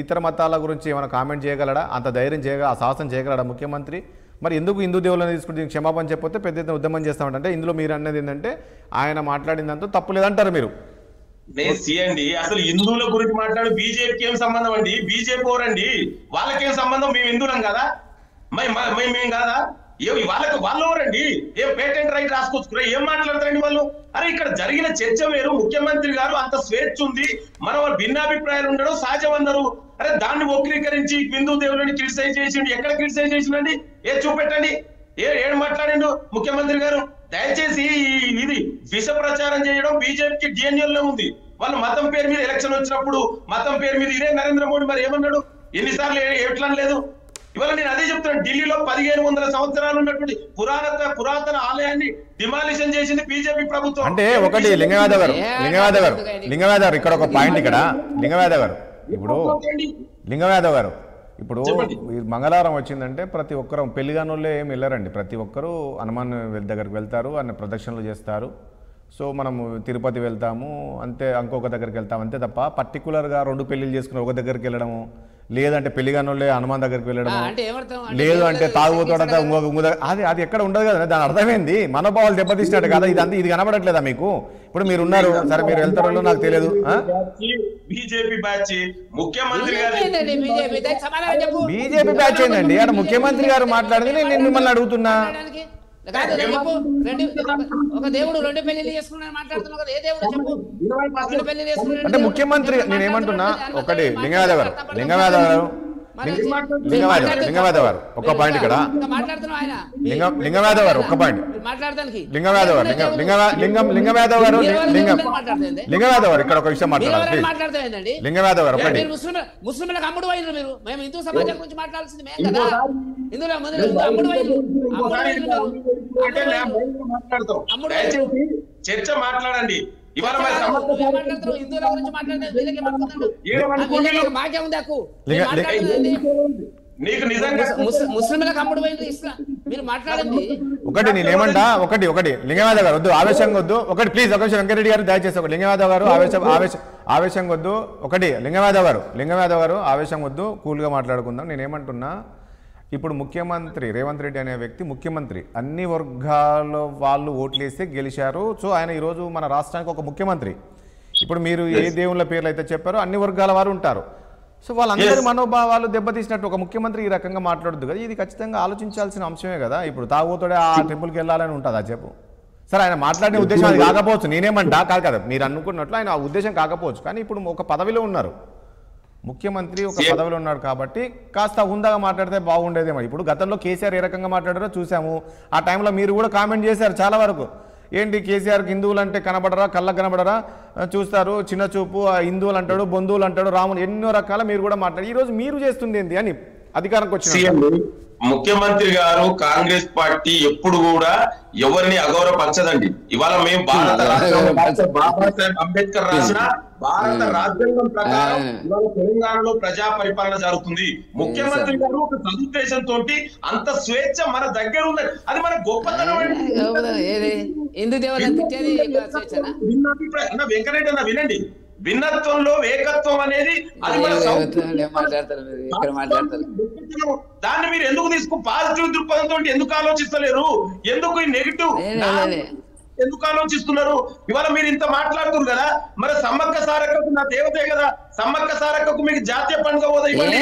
ఇతర మతాల గురించి ఏమైనా కామెంట్ చేయగలడా? అంత ధైర్యం ఆ సాహసం చేయగలడా ముఖ్యమంత్రి? మరి ఎందుకు హిందూ దేవుళ్ళని తీసుకుంటే క్షమాపణ చెప్పితే పెద్ద ఎత్తున ఉద్యమం చేస్తామంటే ఇందులో మీరు అన్నది ఏంటంటే ఆయన మాట్లాడిందంతా తప్పు లేదంటారు మీరు. అండి అసలు హిందువుల గురించి మాట్లాడు బీజేపీకి ఏం సంబంధం అండి? బీజేపీ ఎవరండి? వాళ్ళకేం సంబంధం? మేము హిందువులం కదా, మేము కాదా? వాళ్ళు ఎవరండి? ఏం పేటెంట్ రైట్ రాసుకొచ్చుకురా? ఏం మాట్లాడతారండి వాళ్ళు? అరే ఇక్కడ జరిగిన చర్చ వేరు. ముఖ్యమంత్రి గారు అంత స్వేచ్ఛ ఉంది, మన భిన్నాభిప్రాయాలు ఉండడం సహజం అన్నారు. అరే దాన్ని వక్రీకరించి హిందూ దేవులని క్రిటిసైజ్ చేసిండు. ఎక్కడ క్రిటిసైజ్ చేసిండండి? చూపెట్టండి. ఏడు మాట్లాడిండు ముఖ్యమంత్రి గారు? దయచేసి ఇది విష ప్రచారం చేయడం బీజేపీకి డిఎన్ఏలో ఉంది. వాళ్ళు మతం పేరు మీద ఎలక్షన్ వచ్చినప్పుడు మతం పేరు మీద ఇదే నరేంద్ర మోడీ మరి ఏమన్నాడు? ఎన్నిసార్లు ఎట్లా లేదు? ఇవాళ నేను అదే చెప్తున్నాను. ఢిల్లీలో 1500 సంవత్సరాలు ఉన్నటువంటి పురాతన ఆలయాన్ని డిమాలిషన్ చేసింది బీజేపీ ప్రభుత్వం. అంటే ఒకటి లింగం యాదవ్ గారు ఇక్కడ ఒక పాయింట్. ఇక్కడ లింగం యాదవ్ గారు ఇప్పుడు మంగళవారం వచ్చిందంటే ప్రతి ఒక్కరు పెళ్లిగానోళ్ళే ఏమి వెళ్ళారండి. ప్రతి ఒక్కరూ హనుమాన్ దగ్గరికి వెళ్తారు, అన్న ప్రదక్షిణలు చేస్తారు. సో మనము తిరుపతి వెళ్తాము అంతే, ఇంకొక దగ్గరికి వెళ్తాం అంతే తప్ప పర్టికులర్గా 2 పెళ్లిళ్ళు చేసుకుని ఒక దగ్గరికి వెళ్ళడము, లేదంటే పెళ్లిగానోళ్ళే హనుమాన్ దగ్గరికి వెళ్ళడము, లేదు అంటే తాగుబోతాడంతా అది ఎక్కడ ఉండదు కదా. దాని అర్థమైంది మనోభావాలు దెబ్బతీసినట్టు కదా. ఇది కనబడట్లేదా మీకు? ఇప్పుడు మీరు ఉన్నారు సరే, మీరు వెళ్తారో నాకు తెలియదు. బీజేపీ బ్యాచ్ ముఖ్యమంత్రి బీజేపీ బ్యాచ్ ఏంటండి? అక్కడ ముఖ్యమంత్రి గారు మాట్లాడింది నేను మిమ్మల్ని అడుగుతున్నా. ఒక దేవుడు 2 పెళ్లిళ్ళు చేసుకున్నాడు మాట్లాడుతున్నావు కదా, ఏ దేవుడు చెప్పు? 2 పెళ్లిళ్ళు చేసుకున్నాడు అంటే ముఖ్యమంత్రి నేనేమంటున్నా ఒకటి లింగం యాదవ్ గారు ఒక్క పాయింట్. ఇక్కడ లింగం యాదవ్ గారు ఒక్క పాయింట్. లింగం యాదవ్ గారు ఇక్కడ ఒక విషయం మాట్లాడాలి. లింగం యాదవ్ గారు ఒకటి. ముస్లింలకు అమ్ముడు అయినారు మీరు. మేము హిందూ సమాజం గురించి మాట్లాడాల్సింది మేము కదా. ఇందులో అమ్ముడు చర్చ మాట్లాడండి. ఇవాళ నీకు నిజంగా ముస్లింలకు అమ్ముడు పోయింది ఇస్లాం మీరు మాట్లాడండి. ఒకటి నేనేమంటా ఒకటి లింగం యాదవ్ గారు వద్దు, ఆవేశంగా వద్దు. ఒకటి ప్లీజ్ ఒక నిమిషం వెంకటరెడ్డి గారు దయచేసి ఒకటి. లింగం యాదవ్ గారు ఆవేశంగా వద్దు. ఒకటి లింగం యాదవ్ గారు ఆవేశం వద్దు, కూల్గా మాట్లాడుకుందాం. నేనేమంటున్నా ఇప్పుడు ముఖ్యమంత్రి రేవంత్ రెడ్డి అనే వ్యక్తి ముఖ్యమంత్రి, అన్ని వర్గాల వాళ్ళు ఓట్లేస్తే గెలిచారు. సో ఆయన ఈరోజు మన రాష్ట్రానికి ఒక ముఖ్యమంత్రి. ఇప్పుడు మీరు ఏ దేవుళ్ళ పేర్లు అయితే చెప్పారో అన్ని వర్గాల వారు ఉంటారు. సో వాళ్ళందరి మనోభావాలు దెబ్బతీసినట్టు ఒక ముఖ్యమంత్రి ఈ రకంగా మాట్లాడద్దు కదా. ఇది ఖచ్చితంగా ఆలోచించాల్సిన అంశమే కదా. ఇప్పుడు తాగుతోడే ఆ టెంపుల్కి వెళ్ళాలని ఉంటుందా చెప్పు? సరే ఆయన మాట్లాడిన ఉద్దేశం అది కాకపోవచ్చు, నేనేమంటా కాదు కదా, మీరు అనుకున్నట్లు ఆయన ఆ ఉద్దేశం కాకపోవచ్చు. కానీ ఇప్పుడు ఒక పదవిలో ఉన్నారు ముఖ్యమంత్రి, ఒక పదవిలో ఉన్నాడు కాబట్టి కాస్త హుందాగా మాట్లాడితే బాగుండేదేమో. ఇప్పుడు గతంలో కేసీఆర్ ఏ రకంగా మాట్లాడారో చూసాము. ఆ టైంలో మీరు కూడా కామెంట్ చేశారు చాలా వరకు. ఏంటి కేసీఆర్కి హిందువులు అంటే కనబడరా, కళ్ళకు కనబడరా, చూస్తారు చిన్న చూపు, హిందువులు అంటాడు, బంధువులు అంటాడు, రాముడు, ఎన్నో రకాల మీరు కూడా మాట్లాడి ఈరోజు మీరు చేస్తుంది ఏంటి అని అధికారంకి వచ్చిన ముఖ్యమంత్రి గారు కాంగ్రెస్ పార్టీ ఎప్పుడు కూడా ఎవరిని అగౌరవపరచదండి. ఇవాళ మేము భారత రాజ్యాంగం బాబాసాహెబ్ అంబేద్కర్ రాసిన భారత రాజ్యాంగం ప్రకారం ఇవాళ తెలంగాణలో ప్రజా పరిపాలన జరుగుతుంది. ముఖ్యమంత్రి గారు ఒక సదుద్దేశంతో అంత స్వేచ్ఛ మన దగ్గర ఉంది. అది మన గొప్పతనం అండి. వెంకరెడ్డి అన్న వినండి, భిన్నత్వంలో ఏకత్వం అనేది అది దాన్ని మీరు ఎందుకు పాజిటివ్ దృక్పథంతో ఎందుకు ఆలోచిస్తలేరు? ఎందుకు ఈ నెగిటివ్? ఎందుకు ఆలోచిస్తున్నారు? ఇవాళ మీరు ఇంత మాట్లాడుతున్నారు కదా, మరి సమ్మక్క సారక్కకు నా దేవతే కదా, సమ్మక్క సారక్కకు మీకు జాతీయ పండుగ హోదా ఇవ్వండి.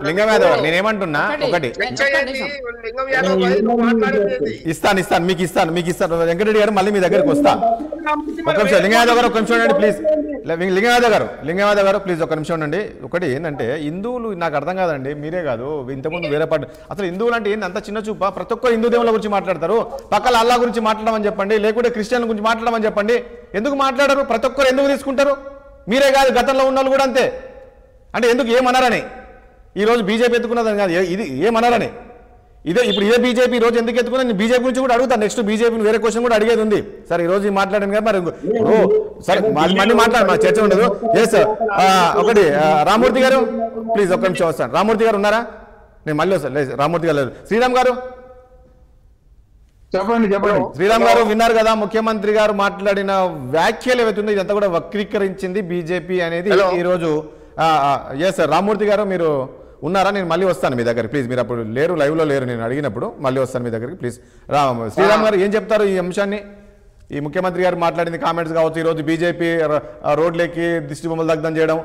లింగయాదవ్ గారు నేనేమంటున్నా ఒకటి ఇస్తాను మీకు ఇస్తాను వెంకటరెడ్డి గారు మళ్ళీ మీ దగ్గరికి వస్తా. ఒక నిమిషం లింగయాదవ్ గారు ఒక నిమిషం ఉండండి ప్లీజ్. లింగయాదవ్ గారు ప్లీజ్ ఒక నిమిషం ఉండండి. ఒకటి ఏంటంటే హిందువులు నాకు అర్థం కాదండి, మీరే కాదు ఇంతకుముందు వేరే పాటు అసలు హిందువులు అంటే ఏంటి అంత చిన్న చూప? ప్రతి ఒక్క హిందూ దేవుళ్ళ గురించి మాట్లాడతారు, పక్కల అల్లా గురించి మాట్లాడమని చెప్పండి, లేకుంటే క్రిస్టియన్ల గురించి మాట్లాడమని చెప్పండి. ఎందుకు మాట్లాడరు? ప్రతి ఒక్కరు ఎందుకు తీసుకుంటారు? మీరే కాదు గతంలో ఉన్న వాళ్ళు కూడా అంతే. అంటే ఎందుకు ఏమన్నారని ఈరోజు బీజేపీ ఎత్తుకున్నదని కాదు, ఇది ఏమన్నారని ఇప్పుడు ఇదే బీజేపీ ఈ రోజు ఎందుకు ఎత్తుకున్నా నేను బీజేపీ గురించి కూడా అడుగుతాను. నెక్స్ట్ బీజేపీని వేరే క్వశ్చన్ కూడా అడిగేది ఉంది. సార్ ఈ రోజు మాట్లాడాను కదా, మరి సరే మళ్ళీ మాట్లాడు, చర్చ ఉండదు. ఎస్ ఒకటి రామూర్తి గారు ప్లీజ్ ఒక్క నిమిషం వస్తాను. రామూర్తి గారు ఉన్నారా? నేను మళ్ళీ వస్తాను. లేదు రామూర్తి గారు లేదు. శ్రీరామ్ గారు చెప్పండి. శ్రీరామ్ గారు విన్నారు కదా ముఖ్యమంత్రి గారు మాట్లాడిన వ్యాఖ్యలు ఏవైతుందో ఇదంతా కూడా వక్రీకరించింది బీజేపీ అనేది ఈ రోజు. ఎస్ రామూర్తి గారు మీరు ఉన్నారా? నేను మళ్ళీ వస్తాను మీ దగ్గర ప్లీజ్. మీరు అప్పుడు లేరు, లైవ్ లో లేరు, నేను అడిగినప్పుడు మళ్ళీ వస్తాను మీ దగ్గరికి ప్లీజ్. శ్రీరామ్ గారు ఏం చెప్తారు ఈ అంశాన్ని? ఈ ముఖ్యమంత్రి గారు మాట్లాడింది కామెంట్స్ కావచ్చు, ఈరోజు బీజేపీ రోడ్లెక్కి దిష్టి బొమ్మలు దగ్ధం చేయడం,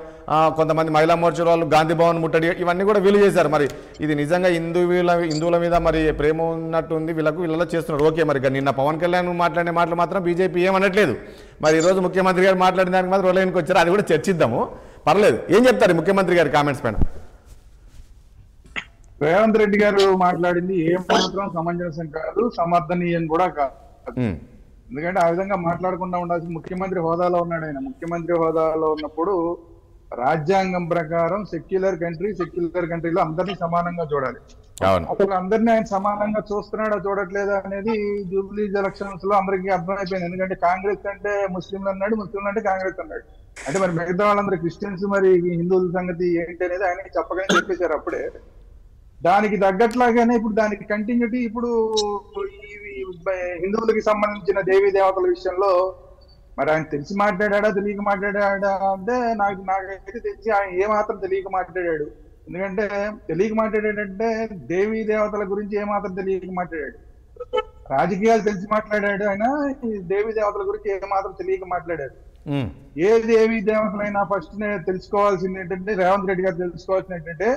కొంతమంది మహిళా మోర్చా వాళ్ళు గాంధీ భవన్ ముట్టడి, ఇవన్నీ కూడా వీళ్ళు చేశారు. మరి ఇది నిజంగా హిందువుల మీద మరి ప్రేమ ఉన్నట్టుంది వీళ్ళలో చేస్తున్నారు. ఓకే, మరి నిన్న పవన్ కళ్యాణ్ మాట్లాడిన మాటలు మాత్రం బీజేపీ ఏమనట్లేదు. మరి ఈరోజు ముఖ్యమంత్రి గారు మాట్లాడిన దానికి మాత్రం రోడ్లైన్కి వచ్చారు, అది కూడా చర్చిద్దాము, పర్లేదు. ఏం చెప్తారు ముఖ్యమంత్రి గారి కామెంట్స్ పైన? రేవంత్ రెడ్డి గారు మాట్లాడింది ఏం మాత్రం సమంజసం కాదు, సమర్థనీయం కూడా కాదు. ఎందుకంటే ఆ విధంగా మాట్లాడకుండా ఉండాల్సిన ముఖ్యమంత్రి హోదాలో ఉన్నాడు ఆయన. ముఖ్యమంత్రి హోదాలో ఉన్నప్పుడు రాజ్యాంగం ప్రకారం సెక్యులర్ కంట్రీలో అందరినీ సమానంగా చూడాలి. అసలు అందరినీ ఆయన సమానంగా చూస్తున్నాడా చూడట్లేదా అనేది జూబ్లీస్ ఎలక్షన్స్ లో అందరికీ అర్థమైపోయింది. ఎందుకంటే కాంగ్రెస్ అంటే ముస్లింలు అన్నాడు, ముస్లింలు అంటే కాంగ్రెస్ అన్నాడు. అంటే మరి మిగతా వాళ్ళందరూ క్రిస్టియన్స్, మరి హిందువుల సంగతి ఏంటి అనేది ఆయన చెప్పగానే చెప్పేశారు అప్పుడే. దానికి తగ్గట్లాగానే ఇప్పుడు దానికి కంటిన్యూటీ ఇప్పుడు హిందువులకి సంబంధించిన దేవీ దేవతల విషయంలో మరి ఆయన తెలిసి మాట్లాడా తెలియక మాట్లాడా అంటే నాకైతే తెలిసి ఆయన ఏమాత్రం తెలియక మాట్లాడాడు. ఎందుకంటే తెలియక మాట్లాడాడంటే దేవీ దేవతల గురించి ఏమాత్రం తెలియక మాట్లాడాడు. రాజకీయాలు తెలిసి మాట్లాడాడు ఆయన, దేవీ దేవతల గురించి ఏమాత్రం తెలియక మాట్లాడాడు. ఏ దేవీ దేవతలైనా ఫస్ట్ తెలుసుకోవాల్సింది ఏంటంటే, రేవంత్ రెడ్డి గారు తెలుసుకోవాల్సింది ఏంటంటే,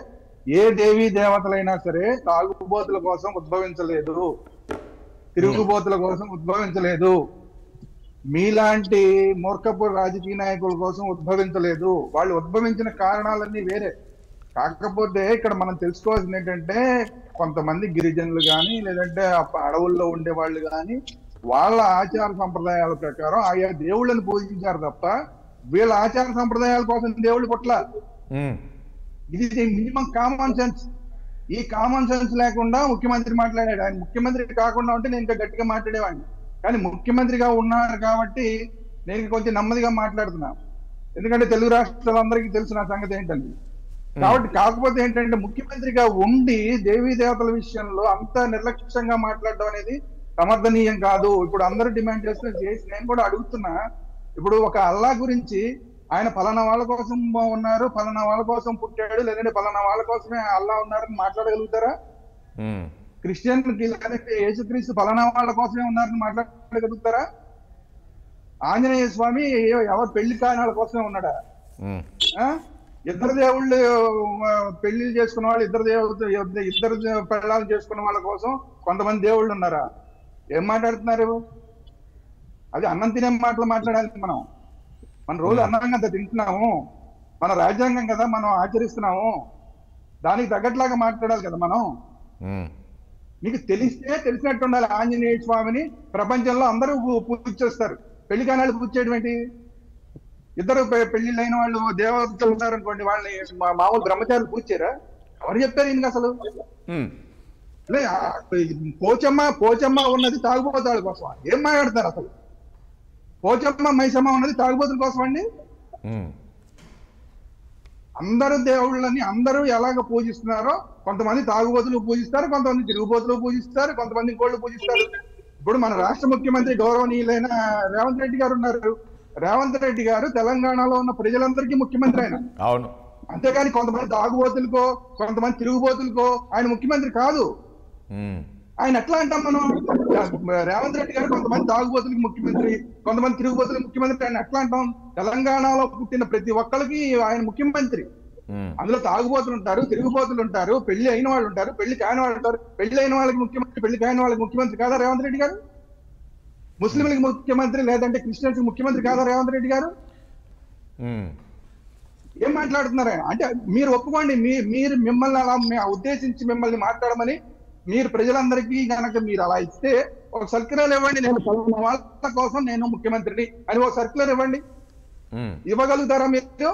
ఏ దేవీ దేవతలైనా సరే తాగుబోతుల కోసం ఉద్భవించలేదు, తిరుగుబోతుల కోసం ఉద్భవించలేదు, మీలాంటి మూర్ఖపు రాజకీయ నాయకుల కోసం ఉద్భవించలేదు. వాళ్ళు ఉద్భవించిన కారణాలన్నీ వేరే. కాకపోతే ఇక్కడ మనం తెలుసుకోవాల్సింది ఏంటంటే, కొంతమంది గిరిజనులు కానీ లేదంటే అడవుల్లో ఉండే వాళ్ళు కానీ వాళ్ళ ఆచార సంప్రదాయాల ప్రకారం ఆయా దేవుళ్ళని పూజించారు తప్ప వీళ్ళ ఆచార సంప్రదాయాల కోసం దేవుళ్ళు పుట్ల. ఇది మినిమం కామన్ సెన్స్. ఈ కామన్ సెన్స్ లేకుండా ముఖ్యమంత్రి మాట్లాడాడు. ఆయన ముఖ్యమంత్రి కాకుండా ఉంటే నేను ఇంకా గట్టిగా మాట్లాడేవాడిని, కానీ ముఖ్యమంత్రిగా ఉన్నారు కాబట్టి నేను కొంచెం నెమ్మదిగా మాట్లాడుతున్నా. ఎందుకంటే తెలుగు రాష్ట్రాలందరికీ తెలుసు నా సంగతి ఏంటండి. కాబట్టి కాకపోతే ఏంటంటే, ముఖ్యమంత్రిగా ఉండి దేవీ దేవతల విషయంలో అంత నిర్లక్ష్యంగా మాట్లాడడం అనేది సమర్థనీయం కాదు. ఇప్పుడు అందరూ డిమాండ్ చేసి నేను కూడా అడుగుతున్నా. ఇప్పుడు ఒక అల్లా గురించి ఆయన ఫలానా వాళ్ళ కోసం ఉన్నారు, ఫలానా వాళ్ళ కోసం పుట్టాడు, లేదంటే ఫలానా వాళ్ళ కోసమే అల్లా ఉన్నారని మాట్లాడగలుగుతారా? క్రిస్టియన్కి లేదంటే యేసుక్రీస్తు ఫలానా వాళ్ళ కోసమే ఉన్నారని మాట్లాడగలుగుతారా? ఆంజనేయ స్వామి ఎవరు పెళ్లి కాని వాళ్ళ కోసమే ఉన్నాడా? ఇద్దరు దేవుళ్ళు పెళ్లిళ్ళు చేసుకున్న వాళ్ళు, ఇద్దరు పెళ్ళాలు చేసుకున్న వాళ్ళ కోసం కొంతమంది దేవుళ్ళు ఉన్నారా? ఏం మాట్లాడుతున్నారు? అది అన్నం తినే మాటలు మాట్లాడాలి. మన రోజు అన్నం కదా తింటున్నాము, మన రాజ్యాంగం కదా మనం ఆచరిస్తున్నాము, దానికి తగ్గట్లాగా మాట్లాడాలి కదా మనం. మీకు తెలిసినట్టు ఉండాలి. ఆంజనేయ స్వామిని ప్రపంచంలో అందరూ పూజ చేస్తారు, పెళ్లి కానాళ్ళు పూజ చేయడం ఏంటి? ఇద్దరు పెళ్లిళ్ళు అయిన వాళ్ళు దేవతలు ఉన్నారనుకోండి, వాళ్ళని మామూలు బ్రహ్మచారులు పూజ చేయరా? ఎవరు చెప్పారు ఈయనకి అసలు? పోచమ్మ ఉన్నది తాగుబోతాళ్ళ కోసం. ఏం మాట్లాడతారు అసలు? పోచమ్మ మైసమ్మ ఉన్నది తాగుబోతుల కోసం అండి. అందరూ దేవుళ్ళని అందరూ ఎలాగ పూజిస్తున్నారో, కొంతమంది తాగుబోతులు పూజిస్తారు, కొంతమంది తిరుగుబోతులు పూజిస్తారు, కొంతమంది ఇంకోళ్ళు పూజిస్తారు. ఇప్పుడు మన రాష్ట్ర ముఖ్యమంత్రి గౌరవనీయులైన రేవంత్ రెడ్డి గారు ఉన్నారు. రేవంత్ రెడ్డి గారు తెలంగాణలో ఉన్న ప్రజలందరికీ ముఖ్యమంత్రి. ఆయన అంతేగాని కొంతమంది తాగుబోతులకో కొంతమంది తిరుగుబోతులకో ఆయన ముఖ్యమంత్రి కాదు. ఆయన ఎట్లా అంటాం మనం? రేవంత్ రెడ్డి గారు కొంతమంది తాగుబోతులకి ముఖ్యమంత్రి, కొంతమంది తిరుగుబోతులకి ముఖ్యమంత్రి. ఆయన ఎట్లా అంటాం? తెలంగాణలో పుట్టిన ప్రతి ఒక్కరికి ఆయన ముఖ్యమంత్రి. అందులో తాగుబోతులు ఉంటారు, తిరుగుబోతులు ఉంటారు, పెళ్లి అయిన వాళ్ళు ఉంటారు, పెళ్లి కాని వాళ్ళు ఉంటారు. పెళ్లి అయిన వాళ్ళకి ముఖ్యమంత్రి, పెళ్లి కాని వాళ్ళకి ముఖ్యమంత్రి కాదా రేవంత్ రెడ్డి గారు? ముస్లింలకి ముఖ్యమంత్రి లేదంటే క్రిస్టియన్స్ ముఖ్యమంత్రి కాదా రేవంత్ రెడ్డి గారు? ఏం మాట్లాడుతున్నారు ఆయన? అంటే మీరు ఒప్పుకోండి, మీరు మిమ్మల్ని అలా ఉద్దేశించి మిమ్మల్ని మాట్లాడమని మీరు ప్రజలందరికీ కనుక మీరు అలా ఇస్తే ఒక సర్క్యులర్ ఇవ్వండి, నేను పలానా వాళ్ళ కోసం నేను ముఖ్యమంత్రిని అని ఒక సర్క్యులర్ ఇవ్వండి. ఇవ్వగలుగుతారా మీరు?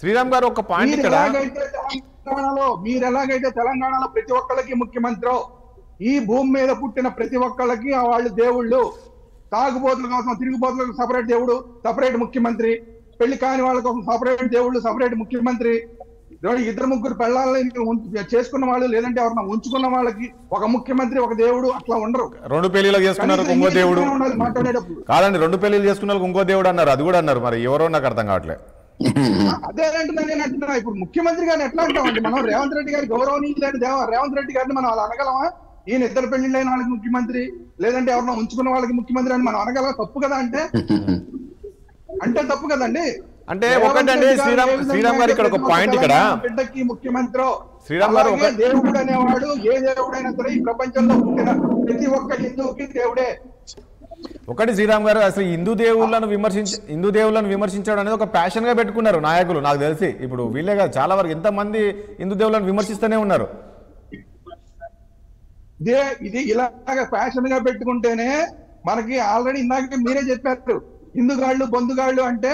శ్రీరామ్ గారు ఒక పాయింట్ ఇక్కడ, మీరు ఎలాగైతే తెలంగాణలో ప్రతి ఒక్కళ్ళకి ముఖ్యమంత్రి, ఈ భూమి మీద పుట్టిన ప్రతి ఒక్కళ్ళకి వాళ్ళు దేవుళ్ళు. తాగుబోతుల కోసం తిరుగుబోతులకు సపరేట్ దేవుడు, సపరేట్ ముఖ్యమంత్రి. పెళ్లి కాని వాళ్ళ కోసం సపరేట్ దేవుళ్ళు, సపరేట్ ముఖ్యమంత్రి. ఇద్దరు ముగ్గురు పెళ్ళాలని చేసుకున్న వాళ్ళు లేదంటే ఎవరన్నా ఉంచుకున్న వాళ్ళకి ఒక ముఖ్యమంత్రి, ఒక దేవుడు అట్లా ఉండరు. 2 పెళ్లిళ్ళు చేసుకున్నారు ఇంకో దేవుడు మాట్లాడేటప్పుడు కాదండి, 2 పెళ్లిళ్ళు చేసుకున్న ఇంకో దేవుడు అన్నారు, అది కూడా అన్నారు. మరి ఎవరో నాకు అర్థం కావట్లేదు. అదే అంటున్నా, నేను అంటున్నా. ఇప్పుడు ముఖ్యమంత్రి గారిని ఎట్లా అంటామండి మనం? రేవంత్ రెడ్డి గారి గౌరవనీయులైన రేవంత్ రెడ్డి గారిని మనం అలా అనగలమా? ఈయన ఇద్దరు పెళ్లిళ్ళైన వాళ్ళకి ముఖ్యమంత్రి లేదంటే ఎవరన్నా ఉంచుకున్న వాళ్ళకి ముఖ్యమంత్రి అని మనం అనగల? తప్పు కదా? అంటే తప్పు కదండి. అంటే ఒకటండి శ్రీరామ్ గారు ఇక్కడ ఒక పాయింట్, ఇక్కడ బిడ్డకి ముఖ్యమంత్రి శ్రీరామ్ గారు దేవుడు అనేవాడు ఏ దేవుడైనా సరే ఈ ప్రపంచంలో పుట్టిన ప్రతి ఒక్క హిందువుకి దేవుడే. ఒకటి శ్రీరామ్ గారు, అసలు హిందూ దేవుళ్ళను విమర్శించడం అనేది ఒక ప్యాషన్ గా పెట్టుకున్నారు నాయకులు. నాకు తెలిసి ఇప్పుడు వీళ్ళే కాదు, చాలా వరకు ఎంతమంది హిందూ దేవుళ్ళను విమర్శిస్తూనే ఉన్నారు. ఇది ఇలాగ ప్యాషన్ గా పెట్టుకుంటేనే మనకి ఆల్రెడీ ఇందాక మీరే చెప్పారు, హిందూగాళ్ళు బొందుగాళ్ళు అంటే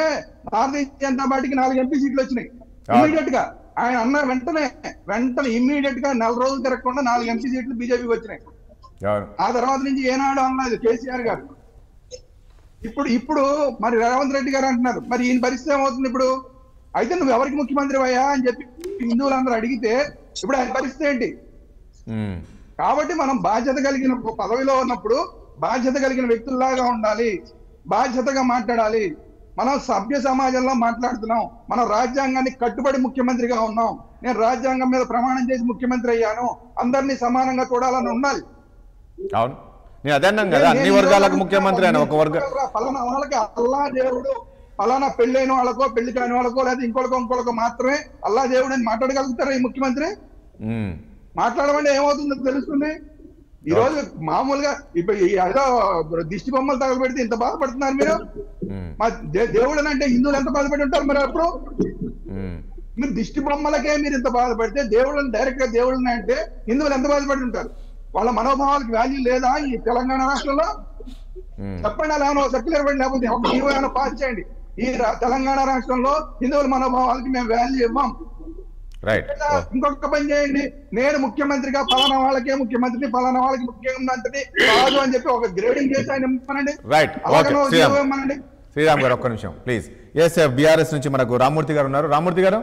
భారతీయ జనతా పార్టీకి 4 ఎంపీ సీట్లు వచ్చినాయి ఇమీడియట్ గా. ఆయన అన్న వెంటనే ఇమ్మీడియట్ గా 4 రోజులు తిరగకుండా 4 ఎంపీ సీట్లు బీజేపీకి వచ్చినాయి. ఆ తర్వాత నుంచి ఏనాడు అన్నది కేసీఆర్ గారు. ఇప్పుడు మరి రేవంత్ రెడ్డి గారు అంటున్నారు, మరి ఈయన పరిస్థితి ఏమవుతుంది ఇప్పుడు? అయితే నువ్వు ఎవరికి ముఖ్యమంత్రి అయ్యా అని చెప్పి హిందువులందరూ అడిగితే ఇప్పుడు ఆయన పరిస్థితి ఏంటి? కాబట్టి మనం బాధ్యత కలిగిన పదవిలో ఉన్నప్పుడు బాధ్యత కలిగిన వ్యక్తుల్లాగా ఉండాలి, బాధ్యతగా మాట్లాడాలి. మనం సభ్య సమాజంలో మాట్లాడుతున్నాం, మనం రాజ్యాంగాన్ని కట్టుబడి ముఖ్యమంత్రిగా ఉన్నాం. నేను రాజ్యాంగం మీద ప్రమాణం చేసి ముఖ్యమంత్రి అయ్యాను, అందరినీ సమానంగా చూడాలని ఉండాలి. అవును, నేను అదే అన్నాను కదా, అన్ని వర్గాలకు ముఖ్యమంత్రి అని. ఒక వర్గం పలానా వాళ్ళకి అల్లా దేవుడు, పలానా పెళ్ళైన వాళ్ళకో పెళ్లి కాని వాళ్ళకో లేదా ఇంకోళ్ళకో మాత్రమే అల్లా దేవుడు అని మాట్లాడగలుగుతారా ఈ ముఖ్యమంత్రి? మాట్లాడమంటే ఏమవుతుందో తెలుస్తుంది. ఈ రోజు మామూలుగా ఇప్పుడు ఏదో దిష్టి బొమ్మలు తగలబెడితే ఇంత బాధపడుతున్నారు మీరు. మా దేవుడు అంటే హిందువులు ఎంత బాధపడి ఉంటారు మరి? అప్పుడు మీరు దిష్టి బొమ్మలకే మీరు ఇంత బాధపడితే దేవుళ్ళని డైరెక్ట్ గా దేవుళ్ళని అంటే హిందువులు ఎంత బాధపడి ఉంటారు? వాళ్ళ మనోభావాలకు వాల్యూ లేదా ఈ తెలంగాణ రాష్ట్రంలో? చెప్పండి, అలా ఏమైనా సర్క్యులర్ ఇవ్వండి, లేకపోతే ఒక జీవో ఏమైనా పాస్ చేయండి. ఈ తెలంగాణ రాష్ట్రంలో హిందువుల మనోభావాలకి మేము వాల్యూ ఇవ్వం. ఇంకొక పని చేయండి, నేను ముఖ్యమంత్రిగా పలానా వాళ్ళకే ముఖ్యమంత్రి, పలానా వాళ్ళకి ముఖ్యమంత్రి కాదు అని చెప్పి ఒక గ్రేడింగ్ చేసి ఆయన ఇవ్వనండి. శ్రీరామ్ గారు ఒక్క నిమిషం ప్లీజ్. ఎస్, బీఆర్ఎస్ నుంచి మనకు రామ్మూర్తి గారు ఉన్నారు. రామ్మూర్తి గారు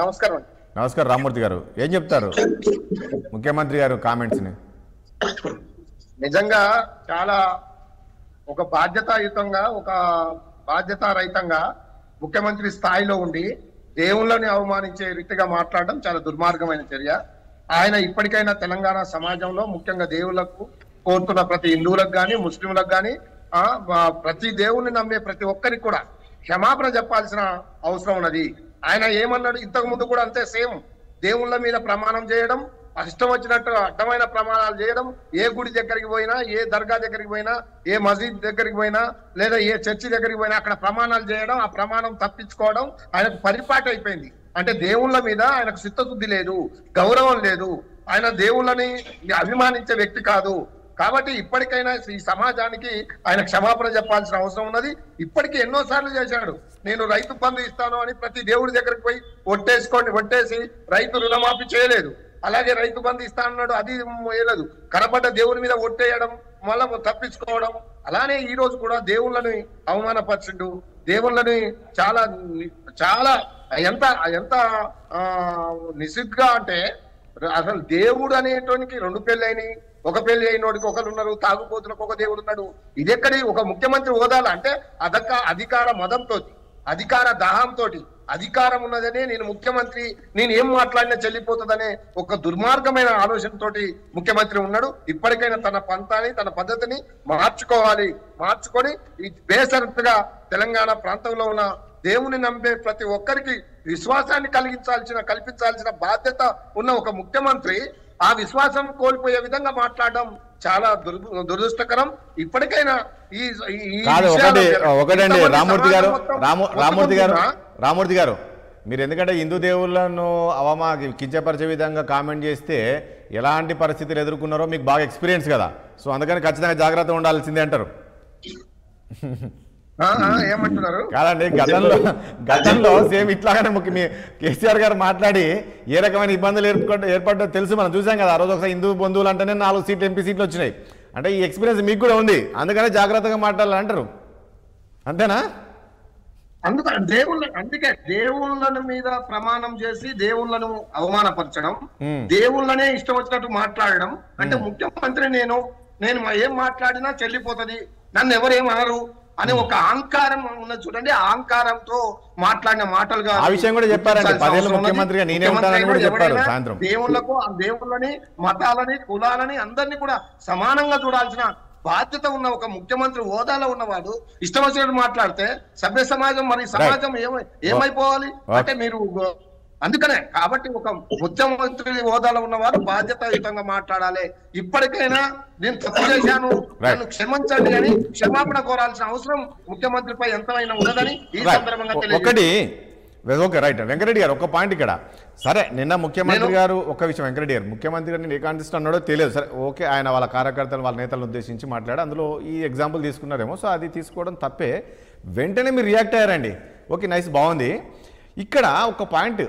నమస్కారం. నమస్కారం రామ్మూర్తి గారు, ఏం చెప్తారు ముఖ్యమంత్రి గారు కామెంట్స్ ని? నిజంగా చాలా ఒక బాధ్యతాయుతంగా, ఒక బాధ్యతారహితంగా ముఖ్యమంత్రి స్థాయిలో ఉండి దేవుళ్ళని అవమానించే రీతిగా మాట్లాడడం చాలా దుర్మార్గమైన చర్య. ఆయన ఇప్పటికైనా తెలంగాణ సమాజంలో ముఖ్యంగా దేవుళ్లకు కోరుతున్న ప్రతి హిందువులకు కానీ ముస్లింలకు కానీ ప్రతి దేవుణ్ణి నమ్మే ప్రతి ఒక్కరికి కూడా క్షమాపణ చెప్పాల్సిన అవసరం ఉన్నది. ఆయన ఏమన్నాడు ఇంతకు ముందు కూడా అంతే, సేమ్ దేవుళ్ళ మీద ప్రమాణం చేయడం, ఇష్టం వచ్చినట్టు అడ్డమైన ప్రమాణాలు చేయడం, ఏ గుడి దగ్గరికి పోయినా, ఏ దర్గా దగ్గరికి పోయినా, ఏ మసీద్ దగ్గరికి పోయినా, లేదా ఏ చర్చి దగ్గరికి పోయినా అక్కడ ప్రమాణాలు చేయడం, ఆ ప్రమాణం తప్పించుకోవడం ఆయనకు పరిపాటి అయిపోయింది. అంటే దేవుళ్ళ మీద ఆయనకు చిత్తశుద్ధి లేదు, గౌరవం లేదు, ఆయన దేవుళ్ళని అభిమానించే వ్యక్తి కాదు. కాబట్టి ఇప్పటికైనా ఈ సమాజానికి ఆయన క్షమాపణ చెప్పాల్సిన అవసరం ఉన్నది. ఇప్పటికీ ఎన్నోసార్లు చేశాడు, నేను రైతు బంధు ఇస్తాను అని ప్రతి దేవుడి దగ్గరికి పోయి ఒట్టేసి రైతు రుణమాఫీ చేయలేదు. అలాగే రైతు బంధు ఇస్తా అన్నాడు, అది వేయలేదు. కనపడ్డ దేవుని మీద ఒట్టేయడం, మళ్ళా తప్పించుకోవడం. అలానే ఈ రోజు కూడా దేవుళ్ళని అవమానపరచుండు, దేవుళ్ళని చాలా చాలా ఎంత ఎంత నిషిద్గా అంటే అసలు దేవుడు అనేటానికి 2 పెళ్లి అయినాయి, ఒక పెళ్లి అయినోడికి ఒకరు ఉన్నారు, తాగుపోతులకు ఒక దేవుడు ఉన్నాడు. ఇది ఎక్కడి ఒక ముఖ్యమంత్రి హోదాలు అంటే అధికార మదంతో, అధికార దాహంతో, అధికారం ఉన్నదనే నేను ముఖ్యమంత్రి, నేను ఏం మాట్లాడినా చెల్లిపోతుందనే ఒక దుర్మార్గమైన ఆలోచనతోటి ముఖ్యమంత్రి ఉన్నాడు. ఇప్పటికైనా తన పంతాన్ని, తన పద్ధతిని మార్చుకొని ఈ బేసరతుగా తెలంగాణ ప్రాంతంలో ఉన్న దేవుని నమ్మే ప్రతి ఒక్కరికి విశ్వాసాన్ని కల్పించాల్సిన బాధ్యత ఉన్న ఒక ముఖ్యమంత్రి ఆ విశ్వాసం కోల్పోయే విధంగా మాట్లాడడం చాలా దురదృష్టకరం. ఇప్పటికైనా ఒకటండి రామూర్తి గారు మీరు ఎందుకంటే హిందూ దేవుళ్ళను కించపరిచే విధంగా కామెంట్ చేస్తే ఎలాంటి పరిస్థితులు ఎదుర్కొన్నారో మీకు బాగా ఎక్స్పీరియన్స్ కదా, సో అందుకని ఖచ్చితంగా జాగ్రత్తగా ఉండాల్సిందే అంటారు. ఏమంటున్నారు కాదండి, గతంలో సేమ్ ఇట్లాగానే కేసీఆర్ గారు మాట్లాడి ఏ రకమైన ఇబ్బందులు ఏర్పడ్డో తెలుసు, మనం చూసాం కదా. ఆ రోజు ఒకసారి హిందూ బంధువులు అంటేనే 4 సీట్లు ఎంపీ సీట్లు వచ్చినాయి. అంటే ఈ ఎక్స్పీరియన్స్ మీకు కూడా ఉంది, అందుకనే జాగ్రత్తగా మాట్లాడాలంటారు, అంతేనా? అందుకే దేవుళ్ళ మీద ప్రమాణం చేసి దేవుళ్ళను అవమానపరచడం, దేవుళ్ళనే ఇష్టం వచ్చినట్టు మాట్లాడడం అంటే ముఖ్యమంత్రి నేను ఏం మాట్లాడినా చెల్లిపోతుంది, నన్ను ఎవరేమనరు అనే ఒక అహంకారం ఉన్నది చూడండి. అహంకారంతో మాట్లాడిన మాటలుగా ఆ విషయం కూడా చెప్పారండి. 10 ఏళ్ళ ముఖ్యమంత్రిగా నేనే ఉంటానని కూడా చెప్పారు సాయంత్రం. దేవుళ్ళని, మతాలని, కులాలని అందరినీ కూడా సమానంగా చూడాల్సిన బాధ్యత ఉన్న ఒక ముఖ్యమంత్రి హోదాలో ఉన్నవాడు ఇష్టం వచ్చినట్టు మాట్లాడితే సభ్య సమాజం, మరి సమాజం ఏమైపోవాలి అంటే మీరు అందుకనే కాబట్టి ఒక ముఖ్యమంత్రి హోదాలో ఉన్నవారు బాధ్యతాయుతంగా మాట్లాడాలి. ఇప్పటికైనా నేను తప్పు చేశాను, నన్ను క్షమించండి అని క్షమాపణ కోరాల్సిన అవసరం ముఖ్యమంత్రిపై ఎంతైనా ఉన్నదని ఈ సందర్భంగా తెలియదు. Okay, right. వెంకరెడ్డి గారు ఒక పాయింట్ ఇక్కడ. సరే, నిన్న ముఖ్యమంత్రి గారు ఒక విషయం, వెంకరెడ్డి గారు ముఖ్యమంత్రి గారు నేను ఏ కాంటెస్ట్ అన్నాడో తెలియదు. సరే, ఓకే, ఆయన వాళ్ళ కార్యకర్తలు, వాళ్ళ నేతలను ఉద్దేశించి మాట్లాడి అందులో ఈ ఎగ్జాంపుల్ తీసుకున్నారేమో, సో అది తీసుకోవడం తప్పే. వెంటనే మీరు రియాక్ట్ అయ్యారండి. ఓకే, నైస్, బాగుంది. ఇక్కడ ఒక point,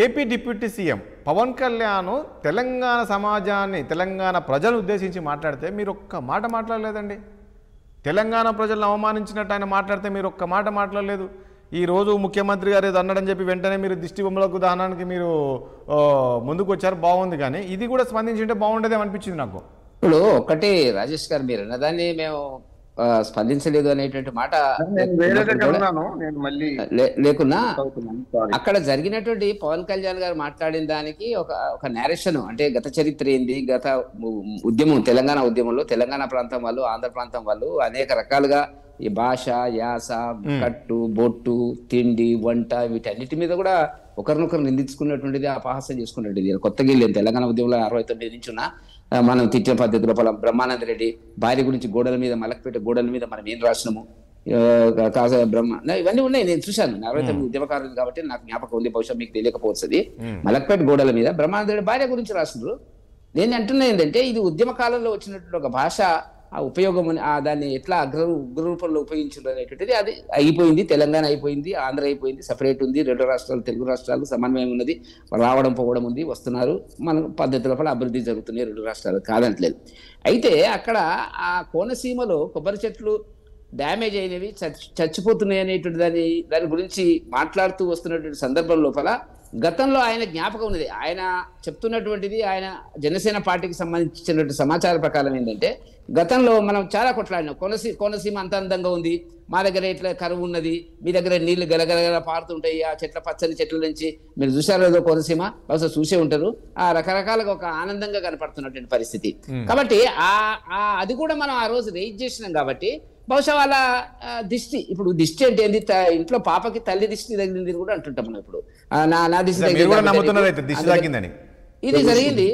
AP deputy CM Pawan Kalyan Telangana సమాజాన్ని, తెలంగాణ ప్రజలను ఉద్దేశించి మాట్లాడితే మీరు ఒక్క మాట మాట్లాడలేదండి. తెలంగాణ ప్రజలను అవమానించినట్టు ఆయన మాట్లాడితే మీరు ఒక్క మాట మాట్లాడలేదు. ఈరోజు ముఖ్యమంత్రి గారు ఏదో అన్నాడని చెప్పి వెంటనే మీరు దిష్టి బొమ్మలకు దానానికి మీరు ముందుకు వచ్చారు, బాగుంది. కానీ ఇది కూడా స్పందించుంటే బాగుండేదేమో అనిపించింది నాకు. ఇప్పుడు ఒకటి రాజేష్ గారు, మీరు అన్నదాన్ని మేము స్పందించలేదు అనేటువంటి మాట లేకున్నా అక్కడ జరిగినటువంటి పవన్ కళ్యాణ్ గారు మాట్లాడిన దానికి ఒక నేరేషన్, అంటే గత చరిత్ర ఏంది, గత ఉద్యమం, తెలంగాణ ఉద్యమంలో తెలంగాణ ప్రాంతం వాళ్ళు, ఆంధ్ర ప్రాంతం వాళ్ళు అనేక రకాలుగా ఈ భాష, యాస, కట్టు, బొట్టు, తిండి, వంట వీటన్నిటి మీద కూడా ఒకరినొకరు నిందించుకున్నటువంటిది, అపహాస్యం చేసుకున్నటువంటిది. కొత్తగా లేదు తెలంగాణ ఉద్యమంలో 69 నుంచి ఉన్న మనం తిట్టిన పద్ధతిలో బ్రహ్మానంద రెడ్డి భార్య గురించి గోడల మీద, మలక్పేట గోడల మీద మనం ఏం రాసినాము, ఇవన్నీ ఉన్నాయి, నేను చూశాను. 49 ఉద్యమకారులు కాబట్టి నాకు జ్ఞాపకం ఉంది, బహుశా మీకు తెలియకపోతుంది. మలక్పేట గోడల మీద బ్రహ్మానంద రెడ్డి భార్య గురించి రాసినారు. నేను అంటున్నా ఏంటంటే ఇది ఉద్యమ కాలంలో వచ్చినటువంటి ఒక భాష, ఆ ఉపయోగం, దాన్ని ఎట్లా ఉగ్రరూపంలో ఉపయోగించారు అనేటువంటిది అది అయిపోయింది. తెలంగాణ అయిపోయింది, ఆంధ్ర అయిపోయింది, సపరేట్ ఉంది. 2 రాష్ట్రాలు, తెలుగు రాష్ట్రాలు సమన్వయం ఉన్నది, రావడం పోవడం ఉంది, వస్తున్నారు, మన పద్ధతుల వల్ల అభివృద్ధి జరుగుతున్నాయి 2 రాష్ట్రాలు, కాదంటలేదు. అయితే అక్కడ ఆ కోనసీమలో కొబ్బరి చెట్లు డ్యామేజ్ అయినవి, చచ్చిపోతున్నాయి అనేటువంటి దాని గురించి మాట్లాడుతూ వస్తున్నటువంటి సందర్భం లోపల గతంలో ఆయన జ్ఞాపకం ఉన్నది. ఆయన చెప్తున్నటువంటిది, ఆయన జనసేన పార్టీకి సంబంధించినటువంటి సమాచార ప్రకారం ఏంటంటే గతంలో మనం చాలా కొట్లాడినాం. కోనసీమ అంత అందంగా ఉంది, మా దగ్గర ఇట్లా కరువు ఉన్నది, మీ దగ్గర నీళ్లు గలగలగల పారుతుంటాయి, ఆ పచ్చని చెట్ల నుంచి మీరు చూసారో ఏదో కోనసీమ, బహుశా చూసే ఉంటారు. ఆ రకరకాలుగా ఒక ఆనందంగా కనపడుతున్నటువంటి పరిస్థితి. కాబట్టి అది కూడా మనం ఆ రోజు రేజ్ చేసినాం. కాబట్టి బహుశా వాళ్ళ దిష్టి, ఇప్పుడు దిష్టి అంటే ఏంది, ఇంట్లో పాపకి తల్లి దిష్టి తగిలింది కూడా అంటుంటాం మనం. ఇప్పుడు నా దిష్టి తగిలింది, ఇది జరిగింది.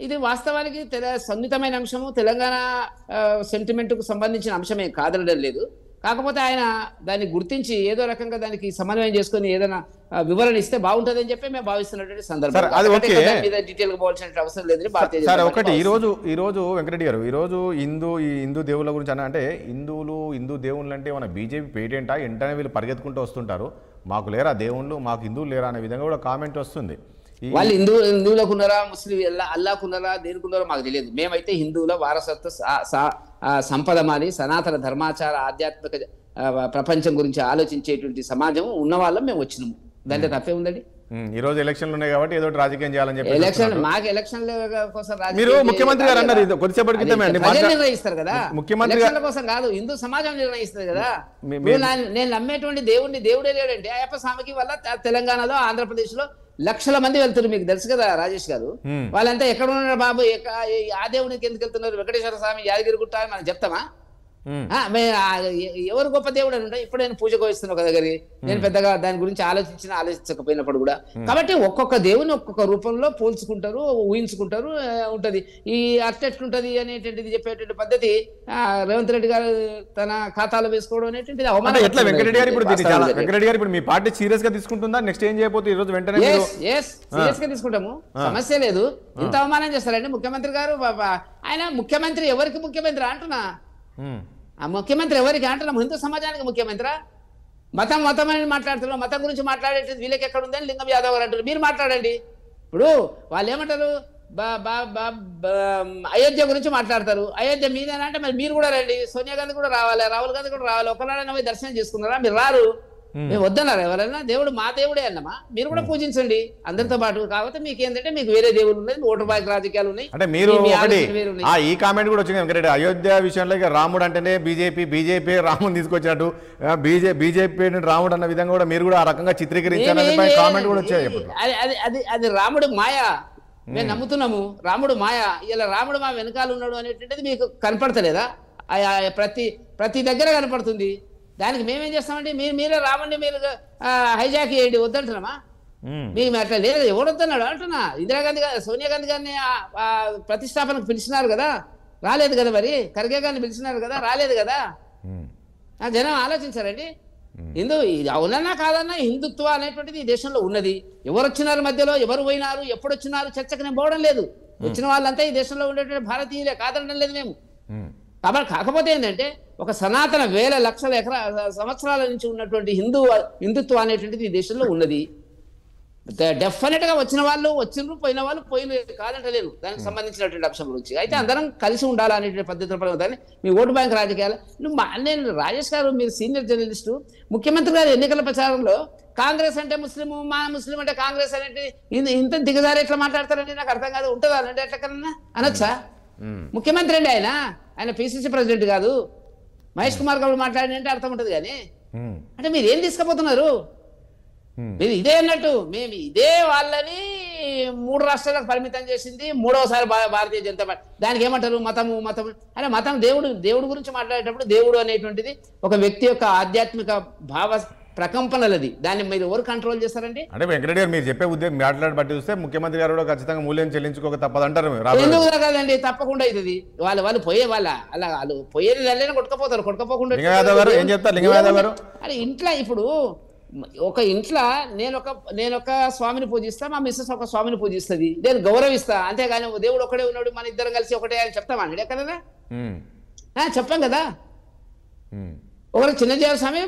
ఇది వాస్తవానికి సున్నితమైన అంశము, తెలంగాణ సెంటిమెంట్ కు సంబంధించిన అంశమే కాదనడం లేదు. కాకపోతే ఆయన దాన్ని గుర్తించి ఏదో రకంగా దానికి సమన్వయం చేసుకుని ఏదైనా వివరణ ఇస్తే బాగుంటుందని చెప్పి మేము భావిస్తున్నటువంటి సందర్భం. డీటెయిల్ గా పోవాల్సిన అవసరం లేదు. ఒకటి ఈ రోజు వెంకరెడ్డి గారు, ఈ హిందూ దేవుళ్ళ గురించి అంటే హిందూ దేవుళ్ళు అంటే మన బీజేపీ పేటెంటా, వెంటనే వీళ్ళు పరిగెత్తుకుంటూ వస్తుంటారు, మాకు లేరా దేవుళ్ళు, మాకు హిందువులు లేరా అనే విధంగా కూడా కామెంట్ వస్తుంది. వాళ్ళు హిందువులకు ఉన్నారా, ముస్లిం అల్లాకు ఉన్నారా, దేనికి ఉన్నారో మాకు తెలియదు. మేమైతే హిందువుల వారసత్వ సంపద మాది, సనాతన ధర్మాచార ఆధ్యాత్మిక ప్రపంచం గురించి ఆలోచించేటువంటి సమాజం ఉన్న వాళ్ళం మేము వచ్చినాము. దాంట్లో తప్పే ఉందండి. ఈ రోజు ఎలక్షన్లు ఉన్నాయి కాబట్టి ఏదో రాజకీయం చేయాలని చెప్పి ఎలక్షన్ మాకు ఎలక్షన్ల కోసం మీరు ముఖ్యమంత్రి గారు అన్నారు ఇది కొద్దిసేపటి క్రితమే అండి నిర్ణయిస్తారు కదా, ముఖ్యమంత్రి ఎలక్షన్ల కోసం కాదు, హిందూ సమాజం నిర్ణయిస్తుంది కదా. నేను నమ్మేటువంటి దేవుడే లేడండి. అయ్యప్ప స్వామికి వల్ల తెలంగాణలో ఆంధ్రప్రదేశ్ లో లక్షల మంది వెళ్తున్నారు, మీకు తెలుసు కదా రాజేష్ గారు. వాళ్ళంతా ఎక్కడ ఉన్నారు బాబు, ఆ దేవునికి ఎందుకు వెళ్తున్నారు? వెంకటేశ్వర స్వామి యాదగిరిగుట్ట అని మనం చెప్తామా? ఎవరు గొప్ప దేవుడు అని ఉంటాయి. ఇప్పుడు నేను పూజకు వస్తున్నా ఒక దగ్గర, నేను పెద్దగా దాని గురించి ఆలోచించకపోయినప్పుడు కూడా. కాబట్టి ఒక్కొక్క దేవుని ఒక్కొక్క రూపంలో పోల్చుకుంటారు, ఊహించుకుంటారు ఉంటది. ఈ అట్టెట్లుంటది అనేటువంటిది చెప్పేటువంటి పద్ధతి రేవంత్ రెడ్డి గారు తన ఖాతాలో వేసుకోవడం అనేటువంటిది అవమానం. వెంకటరెడ్డి గారు ఇప్పుడు మీ పార్టీ సీరియస్ గా తీసుకుంటుందా? నెక్స్ట్ ఏం చేయబోతుంది ఈ రోజు వెంటనే? సీరియస్ గా తీసుకుంటాము, సమస్య లేదు. ఇంత అవమానం చేస్తారండి ముఖ్యమంత్రి గారు. ఆయన ముఖ్యమంత్రి ఎవరికి ముఖ్యమంత్రి అంటున్నా? ఆ ముఖ్యమంత్రి ఎవరికి అంటున్నా? హిందూ సమాజానికి ముఖ్యమంత్రి. మతం అని మాట్లాడుతున్నారు, మతం గురించి మాట్లాడేది వీళ్ళకి ఎక్కడ ఉందని లింగం యాదవ్ గారు అంటారు. మీరు మాట్లాడండి. ఇప్పుడు వాళ్ళు ఏమంటారు, అయోధ్య గురించి మాట్లాడతారు. అయోధ్య మీదేనా అంటే మరి మీరు కూడా రండి, సోనియా గాంధీ కూడా రావాలి, రాహుల్ గాంధీ కూడా రావాలి. ఒకనాడైనా పోయి దర్శనం చేసుకున్నారా? మీరు రారు. మేము వద్దన్నారు ఎవరైనా. దేవుడు మా దేవుడే అన్నమా, మీరు కూడా పూజించండి అందరితో పాటు. కాకపోతే మీకు ఏంటంటే మీకు వేరే దేవుడు ఉన్నది, ఓటర్ బ్యాంక్ రాజకీయాలు ఉన్నాయి. అంటే మీరు ఈ కామెంట్ కూడా వచ్చింది వెంకటరెడ్డి, అయోధ్య విషయంలో ఇక రాముడు అంటేనే బీజేపీ రాముని తీసుకొచ్చినట్టు, బీజేపీ రాముడు అన్న విధంగా కూడా మీరు కూడా ఆ రకంగా చిత్రీకరించారని కామెంట్ కూడా వచ్చాయి. అది రాముడు మాయ, మేము నమ్ముతున్నాము. రాముడు మాయ. ఇలా రాముడు మా వెనకాల ఉన్నాడు అనేటువంటిది మీకు కనపడతలేదా? ప్రతి దగ్గర కనపడుతుంది. దానికి మేమేం చేస్తామంటే మీరే రావండి, మీరు హైజాక్ చేయండి, వద్దంటున్నామా? మేము అట్లా లేదు, ఎవడొద్దన్నాడు అంటున్నా. ఇందిరాగాంధీ గారు, సోనియా గాంధీ గారిని ప్రతిష్టాపనకు పిలిచినారు కదా, రాలేదు కదా. మరి ఖర్గే గారిని పిలిచినారు కదా, రాలేదు కదా. జనం ఆలోచించారండి. అవునన్నా కాదన్నా హిందుత్వ అనేటువంటిది ఈ దేశంలో ఉన్నది. ఎవరు వచ్చినారు మధ్యలో, ఎవరు పోయినారు, ఎప్పుడు వచ్చినారు చర్చకు నేను పోవడం లేదు. వచ్చిన వాళ్ళంతా ఈ దేశంలో ఉండేటువంటి భారతీయులే, కాదనడం లేదు మేము. కాబట్టి కాకపోతే ఏంటంటే ఒక సనాతన వేల లక్షల సంవత్సరాల నుంచి ఉన్నటువంటి హిందుత్వం అనేటువంటిది ఈ దేశంలో ఉన్నది. డెఫినెట్ గా వచ్చిన వాళ్ళు వచ్చిండ్రు, పోయిన వాళ్ళు పోయిన కాదంటలేను దానికి సంబంధించినటువంటి అంశం గురించి. అయితే అందరం కలిసి ఉండాలి అనేటువంటి పద్ధతిలో పడతారని మీ ఓటు బ్యాంక్ రాజకీయాలు. నేను రాజేష్ గారు, మీరు సీనియర్ జర్నలిస్టు, ముఖ్యమంత్రి గారు ఎన్నికల ప్రచారంలో కాంగ్రెస్ అంటే ముస్లిం, మా ముస్లిం అంటే కాంగ్రెస్ అనేది ఇంత దిగజారి ఎట్లా మాట్లాడతారండి? నాకు అర్థం కాదు. ఉంటుందా అంటే ఎట్లకన్నా అనొచ్చా? ముఖ్యమంత్రి అండి ఆయన పిసిసి ప్రెసిడెంట్ కాదు. మహేష్ కుమార్ గౌడ్ మాట్లాడినంటే అర్థం ఉంటుంది. కానీ అంటే మీరు ఏం తీసుకుపోతున్నారు? మీరు ఇదే అన్నట్టు మేము ఇదే వాళ్ళని 3 రాష్ట్రాలకు పరిమితం చేసింది, 3వసారి భారతీయ జనతా పార్టీ. దానికి ఏమంటారు? మతము అంటే మతం దేవుడు గురించి మాట్లాడేటప్పుడు దేవుడు అనేటువంటిది ఒక వ్యక్తి యొక్క ఆధ్యాత్మిక భావ ప్రకంపనలది. దాన్ని మీరు ఎవరు కంట్రోల్ చేస్తారండి? అంటే వెంకటరెడ్డి గారు మీరు చెప్పే ఉద్దేశం మాట్లాడి బట్టి చూస్తే ముఖ్యమంత్రి గారు కూడా ఖచ్చితంగా మూల్యం చెల్లించుకోక తప్పదంటారు. ఎందుకు కాదండి, తప్పకుండా అవుతుంది. వాళ్ళు పోయే వాళ్ళు పోయేది దాన్ని కొట్టుకపోతారు. కొట్టుకోకుండా ఏం చెప్తారు లింగయాదవ్ గారు? అరే ఇంట్లో ఇప్పుడు ఒక ఇంట్లో నేను ఒక స్వామిని పూజిస్తా, మా మిస్సెస్ ఒక స్వామిని పూజిస్తుంది, నేను గౌరవిస్తా. అంతేగాని దేవుడు ఒకడే ఉన్నాడు, మన ఇద్దరం కలిసి ఒకటే అని చెప్తామండి ఎక్కడైనా? చెప్పాం కదా. ఒకరు చిన్నజీవ స్వామి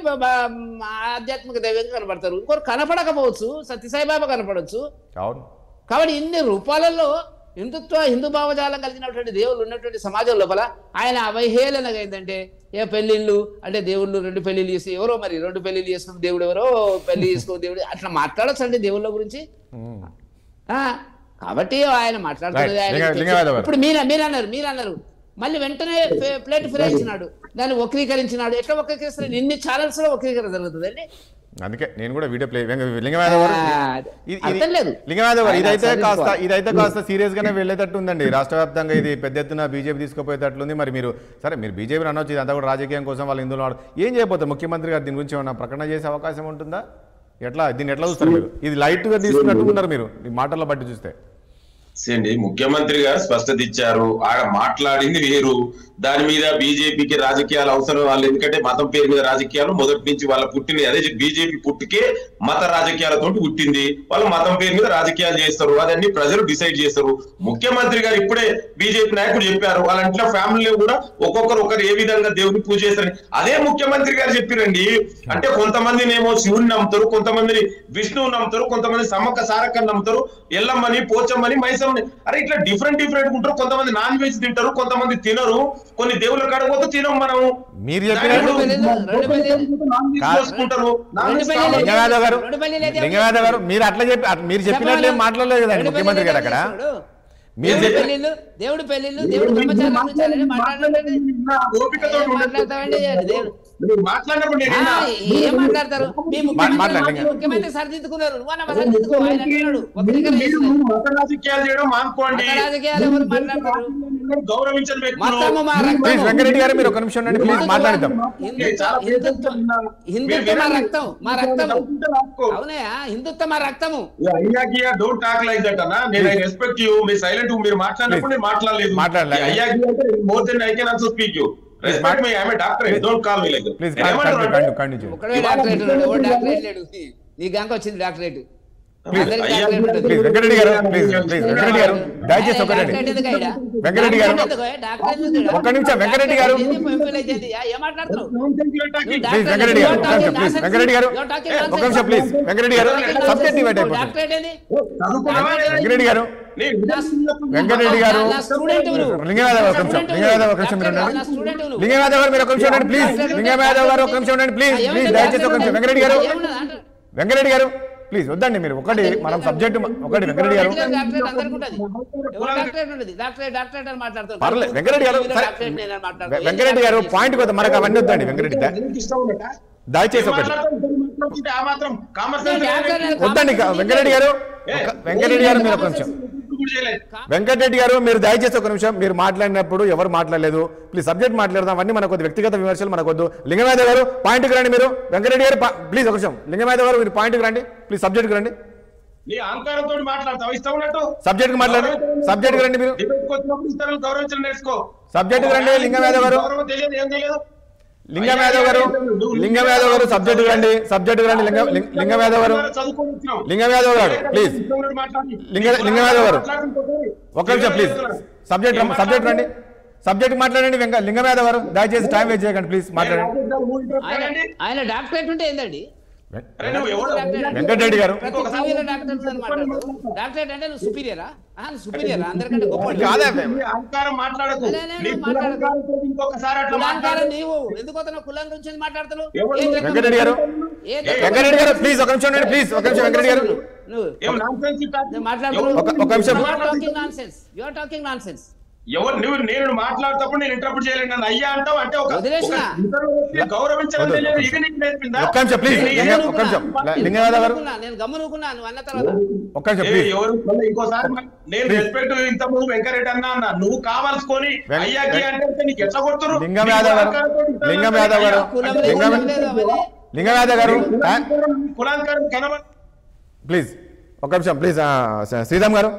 ఆధ్యాత్మిక దైవంగా కనపడతారు, ఇంకొకరు కనపడకపోవచ్చు, సత్యసాయిబాబా కనపడవచ్చు. కాబట్టి ఇన్ని రూపాలలో హిందూ భావజాలం కలిగినటువంటి దేవుళ్ళు ఉన్నటువంటి సమాజం లోపల ఆయన అవహేళనగా ఏంటంటే పెళ్లిళ్ళు అంటే దేవుళ్ళు 2 పెళ్లిళ్ళు చేసి ఎవరో మరి 2 పెళ్లిళ్ళు చేసుకున్న దేవుడు ఎవరో పెళ్లి చేసుకో దేవుడు అట్లా మాట్లాడచ్చు అండి దేవుళ్ళ గురించి. కాబట్టి ఆయన మాట్లాడుతున్నది. ఇప్పుడు మీరు అన్నారు మళ్ళీ వెంటనే ప్లేట్ ఫిరాయించినాడు, దాన్ని వక్రీకరించినాడు. ఎట్లా వక్రీకరిస్తారు? ఇన్ని ఛానల్స్ లో వక్రీకరణ జరుగుతుందండి. అందుకే నేను కూడా వీడియో లింగయాదవ్ ఇదైతే కాస్త సీరియస్ గానే వెళ్ళేటట్టు ఉందండి. రాష్ట్ర వ్యాప్తంగా ఇది పెద్ద ఎత్తున బీజేపీ తీసుకుపోయేటట్లుంది. మరి మీరు బీజేపీ అనొచ్చు, ఇదంతా కూడా రాజకీయం కోసం వాళ్ళు ఇందులో ఏం చేయబోతారు? ముఖ్యమంత్రి గారు దీని గురించి ఏమన్నా ప్రకటన చేసే అవకాశం ఉంటుందా? దీన్ని ఎట్లా చూస్తారు మీరు? ఇది లైట్ గా తీసుకున్నట్టు ఉన్నారు మీరు ఈ మాటల్లో బట్టి చూస్తే. ముఖ్యమంత్రి గారు స్పష్టత ఇచ్చారు, ఆడ మాట్లాడింది వేరు. దాని మీద బీజేపీకి రాజకీయాలు అవసరం వాళ్ళు, ఎందుకంటే మతం పేరు మీద రాజకీయాలు మొదటి నుంచి వాళ్ళ పుట్టింది అదే. బీజేపీ పుట్టికే మత రాజకీయాలతో పుట్టింది. వాళ్ళు మతం పేరు మీద రాజకీయాలు చేస్తారు, అదన్నీ ప్రజలు డిసైడ్ చేస్తారు. ముఖ్యమంత్రి గారు ఇప్పుడే బీజేపీ నాయకుడు చెప్పారు, వాళ్ళ ఇంట్లో ఫ్యామిలీలో కూడా ఒకరు ఏ విధంగా దేవుని పూజ చేస్తారని అదే ముఖ్యమంత్రి గారు చెప్పారండి. అంటే కొంతమందినేమో శివుని నమ్ముతారు, కొంతమందిని విష్ణువు నమ్ముతారు, కొంతమంది సమ్మక్క సారక్కని నమ్ముతారు, ఎల్లమ్మని పోచమ్మని మైస కనీసం అరే ఇట్లా డిఫరెంట్ ఉంటారు. కొంతమంది నాన్ వెజ్ తింటారు, కొంతమంది తినరు. కొన్ని దేవుళ్ళ కాడకపోతే తినం మనం. మీరు చెప్పినట్టు లింగరాజు గారు మీరు అట్లా మీరు చెప్పినట్లు ఏం మాట్లాడలేదు కదండి ముఖ్యమంత్రి గారు అక్కడ. మీరు పెళ్లిళ్ళు దేవుడు పెళ్లిళ్ళు దేవుడు బ్రహ్మచారులు ఏం మాట్లాడతారు? ముఖ్యమంత్రి సరిదిద్దుకున్నారు, వెంకరెడ్డి గారు మీరు ఒక నిమిషం ఉండండి ప్లీజ్, మాట్లాడతాం. హిందుత్వం మా రక్తం, మా రక్తము. అవునయా, హిందుత్వం మా రక్తము. డోంట్ టాక్ లైక్ దట్ అన్న. నేను ఐ రెస్పెక్ట్ యూ. మీరు సైలెంట్, మీరు మాట్లాడినప్పుడు నేను మాట్లాడలేదు. More than I can also speak you. Respect me, I am a doctor. Don't call me like that. Please continue. ఒకడే డాక్టరేట్ ఉన్నాడు, ఓ డాక్టరేట్ లేడు. నీ గంక వచ్చింది డాక్టరేట్. ప్లీజ్ వెంకరెడ్డి గారు, ప్లీజ్ వెంకరెడ్డి గారు దయచేసి ఒకటి. వెంకరెడ్డి గారు ఒక్క నిమిషం. వెంకరెడ్డి గారు ఏం మాట్లాడుతున్నావు? ప్లీజ్ వెంకరెడ్డి గారు ప్లీజ్ వెంకరెడ్డి గారు ఒక నిమిషం ప్లీజ్. వెంకరెడ్డి గారు సబ్జెక్ట్ డివైడ్ అయిపోతుంది. వెంకరెడ్డి గారు వెంకరెడ్డి గారు లింగయాదవ్ ఒక నిమిషం. లింగయాదవ్ ఒక నిమిషం మీరు ఉండండి. లింగయాదవ్ గారు మీరు ఒక నిమిషం ఉండండి ప్లీజ్. లింగయాదవ్ గారు ఒక నిమిషం ఉండండి ప్లీజ్. ప్లీజ్ దయచేసి ఒక నిమిషం. వెంకరెడ్డి గారు ప్లీజ్ వద్దండి మీరు ఒకటి మనం సబ్జెక్ట్ ఒకటి. వెంకరెడ్డి గారు పర్లేదు. వెంకరెడ్డి గారు వెంకరెడ్డి గారు పాయింట్ కొద్ది మనకు అవన్నీ వద్దండి. వెంకరెడ్డి దయచేసి ఒకటి వద్దండి. వెంకరెడ్డి గారు మీరు ఒక నిమిషం. వెంకటరెడ్డి గారు మీరు దయచేసి ఒక నిమిషం. మీరు మాట్లాడినప్పుడు ఎవరు మాట్లాడలేదు, ప్లీజ్ సబ్జెక్ట్ మాట్లాడదాం. అవన్నీ మనకు వ్యక్తిగత విమర్శలు మనకొద్దు. లింగయాదవ్ గారు పాయింట్కి రండి. మీరు వెంకటరెడ్డి గారు ప్లీజ్ ఒక నిమిషం. లింగయాదవ్ గారు మీరు పాయింట్కి రండి ప్లీజ్. సబ్జెక్ట్కి రండి. సబ్జెక్ట్కి మాట్లాడండి. సబ్జెక్ట్కి రండి. మీరు సబ్జెక్ట్కి రండి. లింగయాదవ్ గారు లింగయాదవ్ గారు సబ్జెక్ట్కి రండి. సబ్జెక్ట్కి రండి. లింగయాదవ్ గారు ప్లీజ్. లింగయాదవ్ గారు ఒక్క నిమిషం ప్లీజ్. సబ్జెక్ట్ రండి. సబ్జెక్ట్ మాట్లాడండి. లింగయాదవ్ గారు దయచేసి టైం వేస్ట్ చేయకండి ప్లీజ్, మాట్లాడండి. ఆయన డాక్టరేట్ ఉంటే ఏందండి? వెంకటరెడ్డి గారు డాక్టరేట్ అంటే నువ్వు సుపీరియరా? సుపీరియరా? అందరికంటే గొప్ప నీవు ఎందుకు కులం గురించి మాట్లాడుతున్నావు? వెంకటరెడ్డి గారు ప్లీజ్ ఒక నిమిషం ఉండండి ప్లీజ్. ఒక నిమిషం వెంకటరెడ్డి గారు మాట్లాడుతున్నావు. ఎవరు నువ్వు నేను మాట్లాడేటప్పుడు నేను ఇంటర్ప్రిట్ చేయలేను. నన్ను అయ్యా అంటావు అంటే ఒక గౌరవించడం తెలియదు. ఇది నీకు నేర్పిందా? నేను గమనుకున్నాను అన్న తర్వాత ఇంకోసారి నేను రెస్పెక్ట్ ఇంత ముందు వెంకరెడ్డి అన్నా నువ్వు కావాల్సుకొని అయ్యాకి అంటే నీకు ఎట్లా కొడుతున్నారు? లింగయాదవ్ గారు కులాంకారం కనబడి ప్లీజ్ ఒక నిమిషం ప్లీజ్. శ్రీరామ్ గారు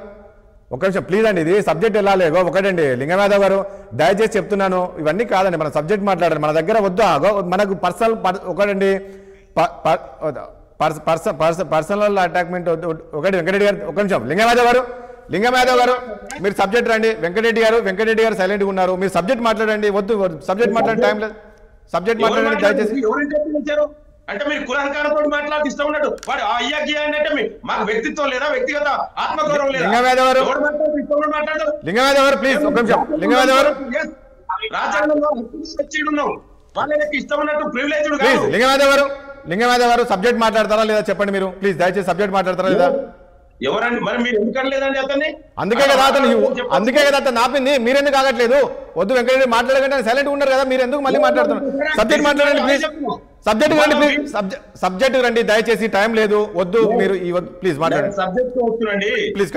ఒక నిమిషం ప్లీజ్ అండి. ఇది సబ్జెక్ట్ ఎలా లేగో ఒకటండి. లింగయాదవ్ గారు దయచేసి చెప్తున్నాను, ఇవన్నీ కాదండి. మన సబ్జెక్ట్ మాట్లాడాలి. మన దగ్గర వద్దు. మనకు పర్సనల్ ఒకటండి, పర్సనల్ అటాక్మెంట్ ఒకటి. వెంకటరెడ్డి గారు ఒక నిమిషం. లింగయాదవ్ గారు మీరు సబ్జెక్ట్ రండి. వెంకటరెడ్డి గారు సైలెంట్గా ఉన్నారు. మీరు సబ్జెక్ట్ మాట్లాడండి. వద్దు సబ్జెక్ట్ మాట్లాడే టైం లేదు. సబ్జెక్ట్ మాట్లాడండి దయచేసి. అంటే మీరు కులాంకారంతో మాట్లాడి ఇష్టం ఉన్నట్టు వాడు అయ్యాకి అంటే మాకు వ్యక్తిత్వం లేదా? వ్యక్తిగత ఆత్మగౌరవం లేదా? లింగయాదవ్ గారు ప్లీజ్ ఒక నిమిషం. లింగయాదవ్ గారు రాజ్యాంగంలో ఉన్నావు, వాళ్ళకి ఇష్టం ఉన్నట్టు ప్రివిలేజ్. ప్లీజ్ లింగయాదవ్ గారు సబ్జెక్ట్ మాట్లాడతారా లేదా చెప్పండి మీరు ప్లీజ్. దయచేసి సబ్జెక్ట్ మాట్లాడతారా లేదా? ఎవరండి మరి మీరు ఎందుకంటే లేదండి అతన్ని? అందుకే కదా అతను ఆపింది. మీరెందుకు ఆగట్లేదు? వద్దు వెంకటరెడ్డి మాట్లాడకంటే సైలెంట్ ఉన్నారు కదా, మీరు ఎందుకు మళ్ళీ మాట్లాడుతున్నారు? సబ్జెక్ట్ మాట్లాడండి ప్లీజ్. సబ్జెక్ట్ రండి ప్లీజ్. సబ్జెక్ట్ రండి దయచేసి. టైం లేదు. వద్దు మీరు ప్లీజ్ మాట్లాడండి. సబ్జెక్ట్ వస్తుందండి ప్లీజ్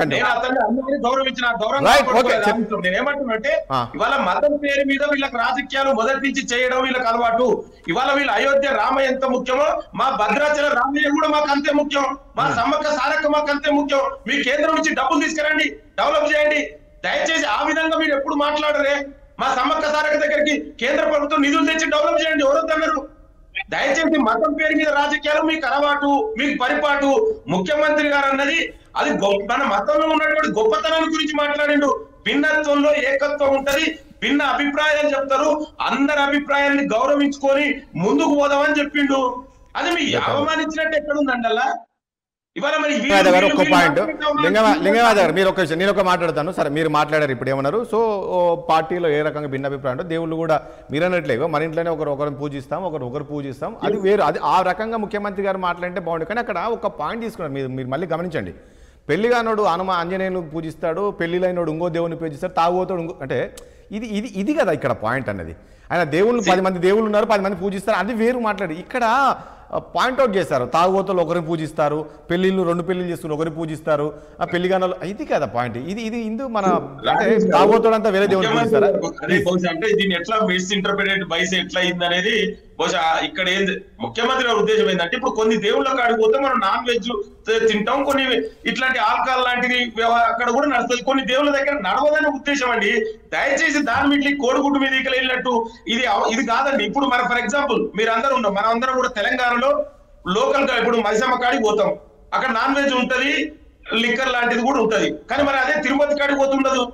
గౌరవించిన నేనేమంటున్నానంటే ఇవాళ మతం పేరు మీద వీళ్ళకి రాజకీయాలు మొదటి నుంచి చేయడం వీళ్ళకి అలవాటు. ఇవాళ వీళ్ళ అయోధ్య రామ ఎంత ముఖ్యమో మా భద్రాచల రామయ్య కూడా మాకు అంతే ముఖ్యం. మా సమ్మక్క సారక్క మాకు అంతే ముఖ్యం. మీ కేంద్రం నుంచి డబ్బులు తీసుకురండి, డెవలప్ చేయండి. దయచేసి ఆ విధంగా మీరు ఎప్పుడు మాట్లాడరే. మా సమ్మక్క సారక్క దగ్గరికి కేంద్ర ప్రభుత్వం నిధులు తెచ్చి డెవలప్ చేయండి. ఎవరొద్దన్నారు? దయచేసి మతం పేరు మీద రాజకీయాలు మీకు అలవాటు, మీకు పరిపాటు. ముఖ్యమంత్రి గారు అన్నది అది మన మతంలో ఉన్నటువంటి గొప్పతనాన్ని గురించి మాట్లాడిండు. భిన్నత్వంలో ఏకత్వం ఉంటది, భిన్న అభిప్రాయాలు చెప్తారు, అందరి అభిప్రాయాన్ని గౌరవించుకొని ముందుకు పోదామని చెప్పిండు. అది మీ అవమానించినట్టు ఎక్కడుందండి? అలా ఇవాళ మరి లింగరాజు గారు ఒక పాయింట్, లింగరాజు గారు మీరు ఒక విషయం, నేను ఒక మాట్లాడతాను. సరే మీరు మాట్లాడారు, ఇప్పుడు ఏమన్నారు? సో పార్టీలో ఏ రకంగా భిన్నాభిప్రాయం అంటే దేవుళ్ళు కూడా మీరు అన్నట్లేగో మన ఇంట్లోనే ఒకరిని పూజిస్తాం, ఒకరు పూజిస్తాం, అది వేరు. అది ఆ రకంగా ముఖ్యమంత్రి గారు మాట్లాడితే బాగుండు. కానీ అక్కడ ఒక పాయింట్ తీసుకున్నారు, మీరు మళ్ళీ గమనించండి. పెళ్లిగానోడు ఆంజనేయుని పూజిస్తాడు, పెళ్లిలైనోడు ఇంకో దేవుని పూజిస్తాడు, తాగుబోతాడు ఇంకో, అంటే ఇది కదా ఇక్కడ పాయింట్ అన్నది. ఆయన దేవుళ్ళు 10 మంది దేవుళ్ళు ఉన్నారు, 10 మంది పూజిస్తారు, అది వేరు మాట్లాడి. ఇక్కడ పాయింట్అవుట్ చేస్తారు, తాగుబోతులు ఒకరిని పూజిస్తారు, పెళ్లిళ్ళు 2 పెళ్లిళ్ళు చేసుకుని ఒకరిని పూజిస్తారు, ఆ పెళ్లిగానోళ్ళు, ఇది కదా పాయింట్. ఇది ఇందు మన అంటే తాగుబోతుడు అంతా వేరే దేవుని పూజిస్తారా? అంటే దీన్ని ఎట్లా మిస్ఇంటర్ప్రిటెడ్ బైస్ ఎట్లా అయింది అనేది బహుశా ఇక్కడ ఏంది ముఖ్యమంత్రి గారి ఉద్దేశం ఏంటంటే, ఇప్పుడు కొన్ని దేవుళ్ళ కాడికి పోతే మనం నాన్ వెజ్ తింటాం, కొన్ని ఇట్లాంటి ఆల్కహాల్ లాంటివి అక్కడ కూడా నడుస్తుంది, కొన్ని దేవుళ్ళ దగ్గర నడవదనే ఉద్దేశం అండి. దయచేసి దాని మీద కోడిగుడ్డు మీద ఇకలు వెళ్ళినట్టు ఇది కాదండి. ఇప్పుడు మన ఫర్ ఎగ్జాంపుల్ మీరు అందరూ ఉన్నాం, మనం అందరం కూడా తెలంగాణలో లోకల్ గా ఇప్పుడు మైసమ్మ కాడికి పోతాం, అక్కడ నాన్ వెజ్ ఉంటది, లిక్కర్ లాంటిది కూడా ఉంటది. కానీ మరి అదే తిరుపతి కాడికి పోతుండదు.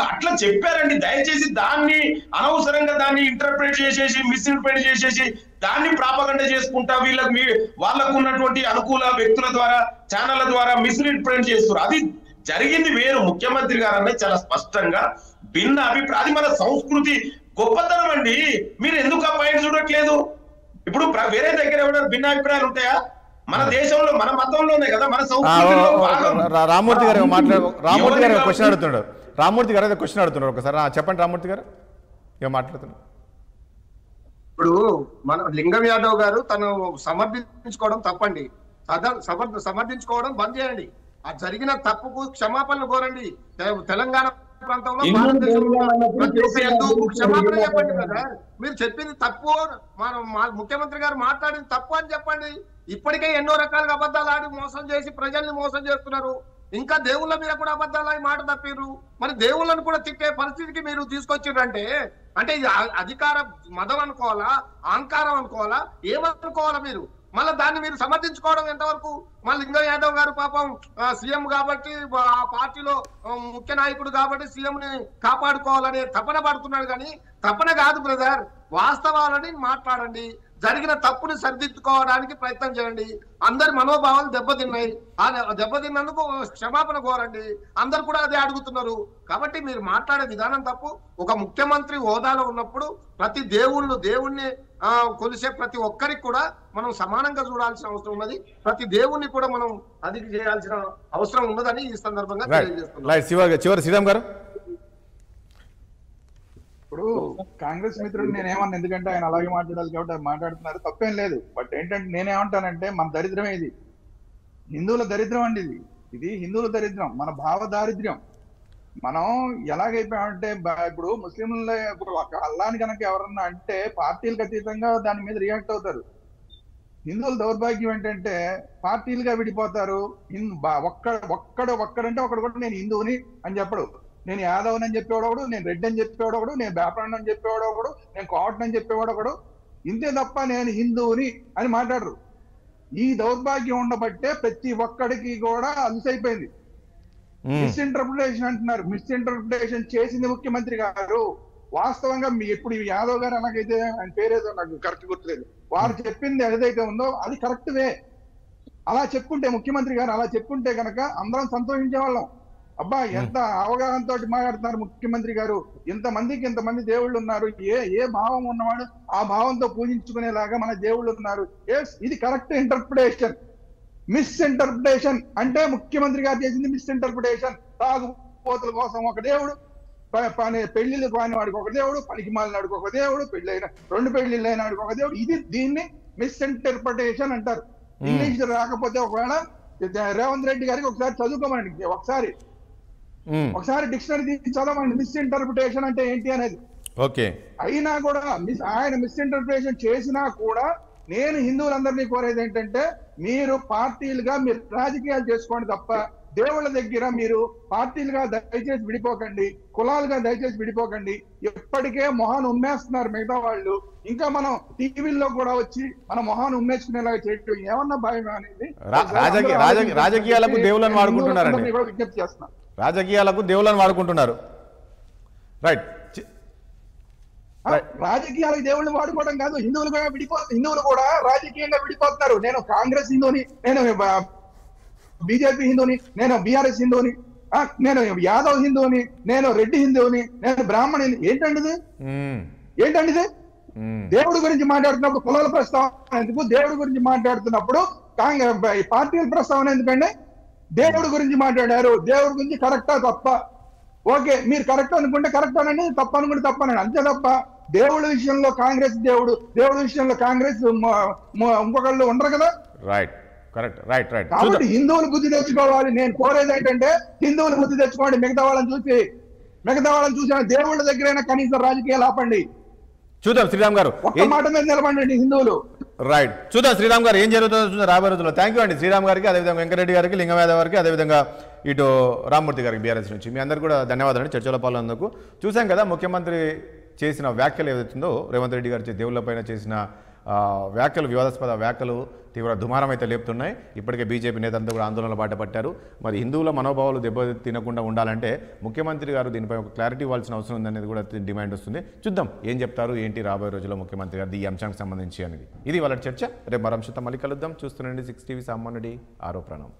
అట్లా చెప్పారండి. దయచేసి దాన్ని అనవసరంగా దాన్ని ఇంటర్ప్రిట్ చేసేసి మిస్ఇంటర్ప్రిట్ చేసేసి దాన్ని ప్రాపగండ చేసుకుంటా వాళ్ళకు ఉన్నటువంటి అనుకూల వ్యక్తుల ద్వారా ఛానళ్ల ద్వారా మిస్ఇంటర్ప్రిట్ చేస్తారు. అది జరిగింది వేరు. ముఖ్యమంత్రి గారు అనేది చాలా స్పష్టంగా భిన్న అభిప్రాయం, అది మన సంస్కృతి గొప్పతనం అండి. మీరు ఎందుకు ఆ పాయింట్ చూడట్లేదు? ఇప్పుడు వేరే దగ్గర ఏమైనా భిన్న అభిప్రాయాలు ఉంటాయా? మన దేశంలో మన మతంలోనే కదా మన సంస్కృతిలో భాగం. రామ్మూర్తి గారు క్వశ్చన్ అడుగుతున్నాడు. రామ్మూర్తి గారు అదే క్వశ్చన్ అడుగుతున్నారు, ఒకసారి చెప్పండి రామ్మూర్తి గారు ఏమో మాట్లాడుతున్నారు. ఇప్పుడు మన లింగం యాదవ్ గారు తను సమర్థించుకోవడం తప్పండి, సమర్థించుకోవడం బంద్ చేయండి. ఆ జరిగిన తప్పుకు క్షమాపణలు కోరండి. తెలంగాణ ప్రాంతంలో క్షమాపణ చెప్పండి కదా. మీరు చెప్పింది తప్పు, మన ముఖ్యమంత్రి గారు మాట్లాడింది తప్పు అని చెప్పండి. ఇప్పటికే ఎన్నో రకాలుగా అబద్ధాలు ఆడి మోసం చేసి ప్రజల్ని మోసం చేస్తున్నారు. ఇంకా దేవుళ్ళ మీద కూడా అబద్ధాలు ఆడి మాట తప్పిర్రు. మరి దేవుళ్ళను కూడా తిట్టే పరిస్థితికి మీరు తీసుకొచ్చిర్రంటే అంటే ఇది అధికార మదం అనుకోవాలా, అహంకారం అనుకోవాలా, ఏమనుకోవాలా మీరు? మళ్ళీ దాన్ని మీరు సమర్థించుకోవడం ఎంతవరకు? మళ్ళీ లింగం యాదవ్ గారు పాపం సీఎం కాబట్టి, ఆ పార్టీలో ముఖ్య నాయకుడు కాబట్టి సీఎం ని కాపాడుకోవాలని తపన పడుతున్నాడు. కానీ తపన కాదు బ్రదర్, వాస్తవాలని మాట్లాడండి. జరిగిన తప్పుని సరిదిద్దుకోవడానికి ప్రయత్నం చేయండి. అందరి మనోభావాలు దెబ్బతిన్నాయి, ఆ దెబ్బతిన్నందుకు క్షమాపణ కోరండి. అందరు కూడా అదే అడుగుతున్నారు. కాబట్టి మీరు మాట్లాడే విధానం తప్పు. ఒక ముఖ్యమంత్రి హోదాలో ఉన్నప్పుడు ప్రతి దేవుణ్ణి కొలిసే ప్రతి ఒక్కరికి కూడా మనం సమానంగా చూడాల్సిన అవసరం ఉన్నది. ప్రతి దేవుణ్ణి కూడా మనం అది చేయాల్సిన అవసరం ఉన్నదని ఈ సందర్భంగా తెలియజేస్తున్నాం. శ్రీరామ్ గారు, ఇప్పుడు కాంగ్రెస్ మిత్రుడు నేనేమన్నా, ఎందుకంటే ఆయన అలాగే మాట్లాడాలి కాబట్టి అది మాట్లాడుతున్నారు, తప్పేం లేదు. బట్ ఏంటంటే నేనేమంటానంటే మన దరిద్రమే ఇది, హిందువుల దరిద్రం అండి. ఇది హిందువుల దరిద్రం, మన భావ దారిద్ర్యం. మనం ఎలాగైపోయామంటే ఇప్పుడు ముస్లింల ఇప్పుడు అల్లాని కనుక ఎవరన్నా అంటే పార్టీలకు అతీతంగా దాని మీద రియాక్ట్ అవుతారు. హిందువుల దౌర్భాగ్యం ఏంటంటే పార్టీలుగా విడిపోతారు. ఒక్కడంటే ఒకడు కూడా నేను హిందువుని అని చెప్పడు, నేను యాదవ్ అని చెప్పేవాడు ఒకడు, నేను రెడ్డి అని చెప్పేవాడు ఒకడు, నేను బేపరాణ్ అని చెప్పేవాడు ఒకడు, నేను కోటన్ అని చెప్పేవాడు ఒకడు, ఇంతే తప్ప నేను హిందువుని అని మాట్లాడరు. ఈ దౌర్భాగ్యం ఉండబట్టే ప్రతి ఒక్కడికి కూడా అలసైపోయింది. మిస్ఇంటర్ప్రిటేషన్ అంటున్నారు. మిస్ఇంటర్ప్రిటేషన్ చేసింది ముఖ్యమంత్రి గారు. వాస్తవంగా ఇప్పుడు యాదవ్ గారు అలాగైతే, ఆయన పేరేదో నాకు కరెక్ట్ గుర్తులేదు, వారు చెప్పింది ఏదైతే ఉందో అది కరెక్ట్ వే. అలా చెప్పుకుంటే ముఖ్యమంత్రి గారు అలా చెప్పుకుంటే కనుక అందరం సంతోషించే వాళ్ళం. అబ్బా ఎంత అవగాహనతో మాట్లాడుతున్నారు ముఖ్యమంత్రి గారు, ఇంతమంది దేవుళ్ళు ఉన్నారు, ఏ భావం ఉన్నవాడు ఆ భావంతో పూజించుకునేలాగా మన దేవుళ్ళు ఉన్నారు. ఇది కరెక్ట్ ఇంటర్ప్రిటేషన్. మిస్ఇంటర్ప్రిటేషన్ అంటే ముఖ్యమంత్రి గారు చేసింది మిస్ఇంటర్ప్రిటేషన్. తాగుబోతుల కోసం ఒక దేవుడు, పెళ్లిళ్ళు కాని వాడికి ఒక దేవుడు, పనికి మాలినాడికి ఒక దేవుడు, 2 పెళ్లిళ్ళు అయిన వాడికి ఒక దేవుడు. దీన్ని మిస్ఇంటర్ప్రిటేషన్ అంటారు. ఇంగ్లీష్ రాకపోతే ఒకవేళ రేవంత్ రెడ్డి గారికి ఒకసారి చదువుకోమండి, ఒకసారి డిక్షనరీ తీసి చదవండి మిస్ఇంటర్ప్రిటేషన్ అంటే ఏంటి అనేది. ఓకే, అయినా కూడా ఆయన మిస్ఇంటర్ప్రిటేషన్ చేసినా కూడా నేను హిందువులందరినీ కోరేది ఏంటంటే మీరు పార్టీలుగా మీరు రాజకీయాలు చేసుకోండి తప్ప దేవుళ్ళ దగ్గర మీరు పార్టీలుగా దయచేసి విడిపోకండి, కులాలుగా దయచేసి విడిపోకండి. ఎప్పటికే మొహాన్ని ఉమ్మేస్తున్నారు మిగతా వాళ్ళు, ఇంకా మనం టీవీల్లో కూడా వచ్చి మన మొహాన్ని ఉమ్మేసుకునేలాగా చేయటం ఏమన్నా భయం అనేది. రాజకీయాలకు దేవుళ్ళని వాడుకుంటున్నారండి, విజ్ఞప్తి చేస్తున్నా. రాజకీయాలకు దేవుళ్ళని వాడుకుంటున్నారు. రైట్, రాజకీయాలకు దేవుళ్ళని వాడుకోవడం కాదు, హిందువులు కూడా రాజకీయంగా విడిపోతున్నారు. నేను కాంగ్రెస్ హిందువుని, నేను బీజేపీ హిందువుని, నేను బీఆర్ఎస్ హిందువుని, నేను యాదవ్ హిందువుని, నేను రెడ్డి హిందువుని, నేను బ్రాహ్మణుని. ఏంటండి ఇది? దేవుడి గురించి మాట్లాడుతున్నప్పుడు కులాల ప్రస్తావన ఎందుకు? దేవుడి గురించి మాట్లాడుతున్నప్పుడు పార్టీల ప్రస్తావన ఎందుకండి? దేవుడి గురించి మాట్లాడారు, దేవుడి గురించి కరెక్టా తప్ప? ఓకే, మీరు కరెక్ట్ అనుకుంటే కరెక్ట్ అనండి, తప్పు అనుకుంటే తప్పనండి, అంతే తప్ప దేవుడి విషయంలో కాంగ్రెస్ దేవుడి విషయంలో కాంగ్రెస్ ఇంకొకళ్ళు ఉండరు కదా. Right, correct, right right. కాబట్టి హిందువులు బుద్ధి తెచ్చుకోవాలి. నేను కోరేది ఏంటంటే హిందువులు బుద్ధి తెచ్చుకోండి. మిగతా వాళ్ళని చూసి దేవుళ్ళ దగ్గరైనా కనీసం రాజకీయాలు ఆపండి. చూద్దాం శ్రీరామ్ గారు, ఒక్క మాట మీద నిలబండి హిందువులు. రైట్, చూద్దాం శ్రీరామ్ గారు ఏం జరుగుతుందో చూద్దాం రాబోయే రోజుల్లో. థ్యాంక్ యూ అండి శ్రీరామ్ గారికి, అదేవిధంగా వెంకరెడ్డి గారికి, లింగమయాదవ్ గారికి, అదేవిధంగా ఇటు రామ్మూర్తి గారికి బీఆర్ఎస్ నుంచి. మీ అందరికీ కూడా ధన్యవాదాలు చర్చలో పాల్గొన్నందుకు. చూసాం కదా ముఖ్యమంత్రి చేసిన వ్యాఖ్యలు ఏదైతుందో, రేవంత్ రెడ్డి గారి దేవుళ్ళపైన చేసిన వ్యాఖ్యలు, వివాదాస్పద వ్యాఖ్యలు తీవ్ర దుమారం అయితే లేపుతున్నాయి. ఇప్పటికే బీజేపీ నేతలంతా కూడా ఆందోళనలు బాట పట్టారు. మరి హిందువుల మనోభావాలు దెబ్బతినకుండా ఉండాలంటే ముఖ్యమంత్రి గారు దీనిపై ఒక క్లారిటీ ఇవ్వాల్సిన అవసరం ఉందనేది కూడా డిమాండ్ వస్తుంది. చూద్దాం ఏం చెప్తారు, ఏంటి రాబోయే రోజుల్లో ముఖ్యమంత్రి గారు ఈ అంశానికి సంబంధించి అనేది. ఇది వాళ్ళ చర్చ. రేపు మరో అంశంతో మళ్ళీ కలుద్దాం. చూస్తుండండి 6 టీవీ. సామాన్యుడి ఆరో ప్రాణం.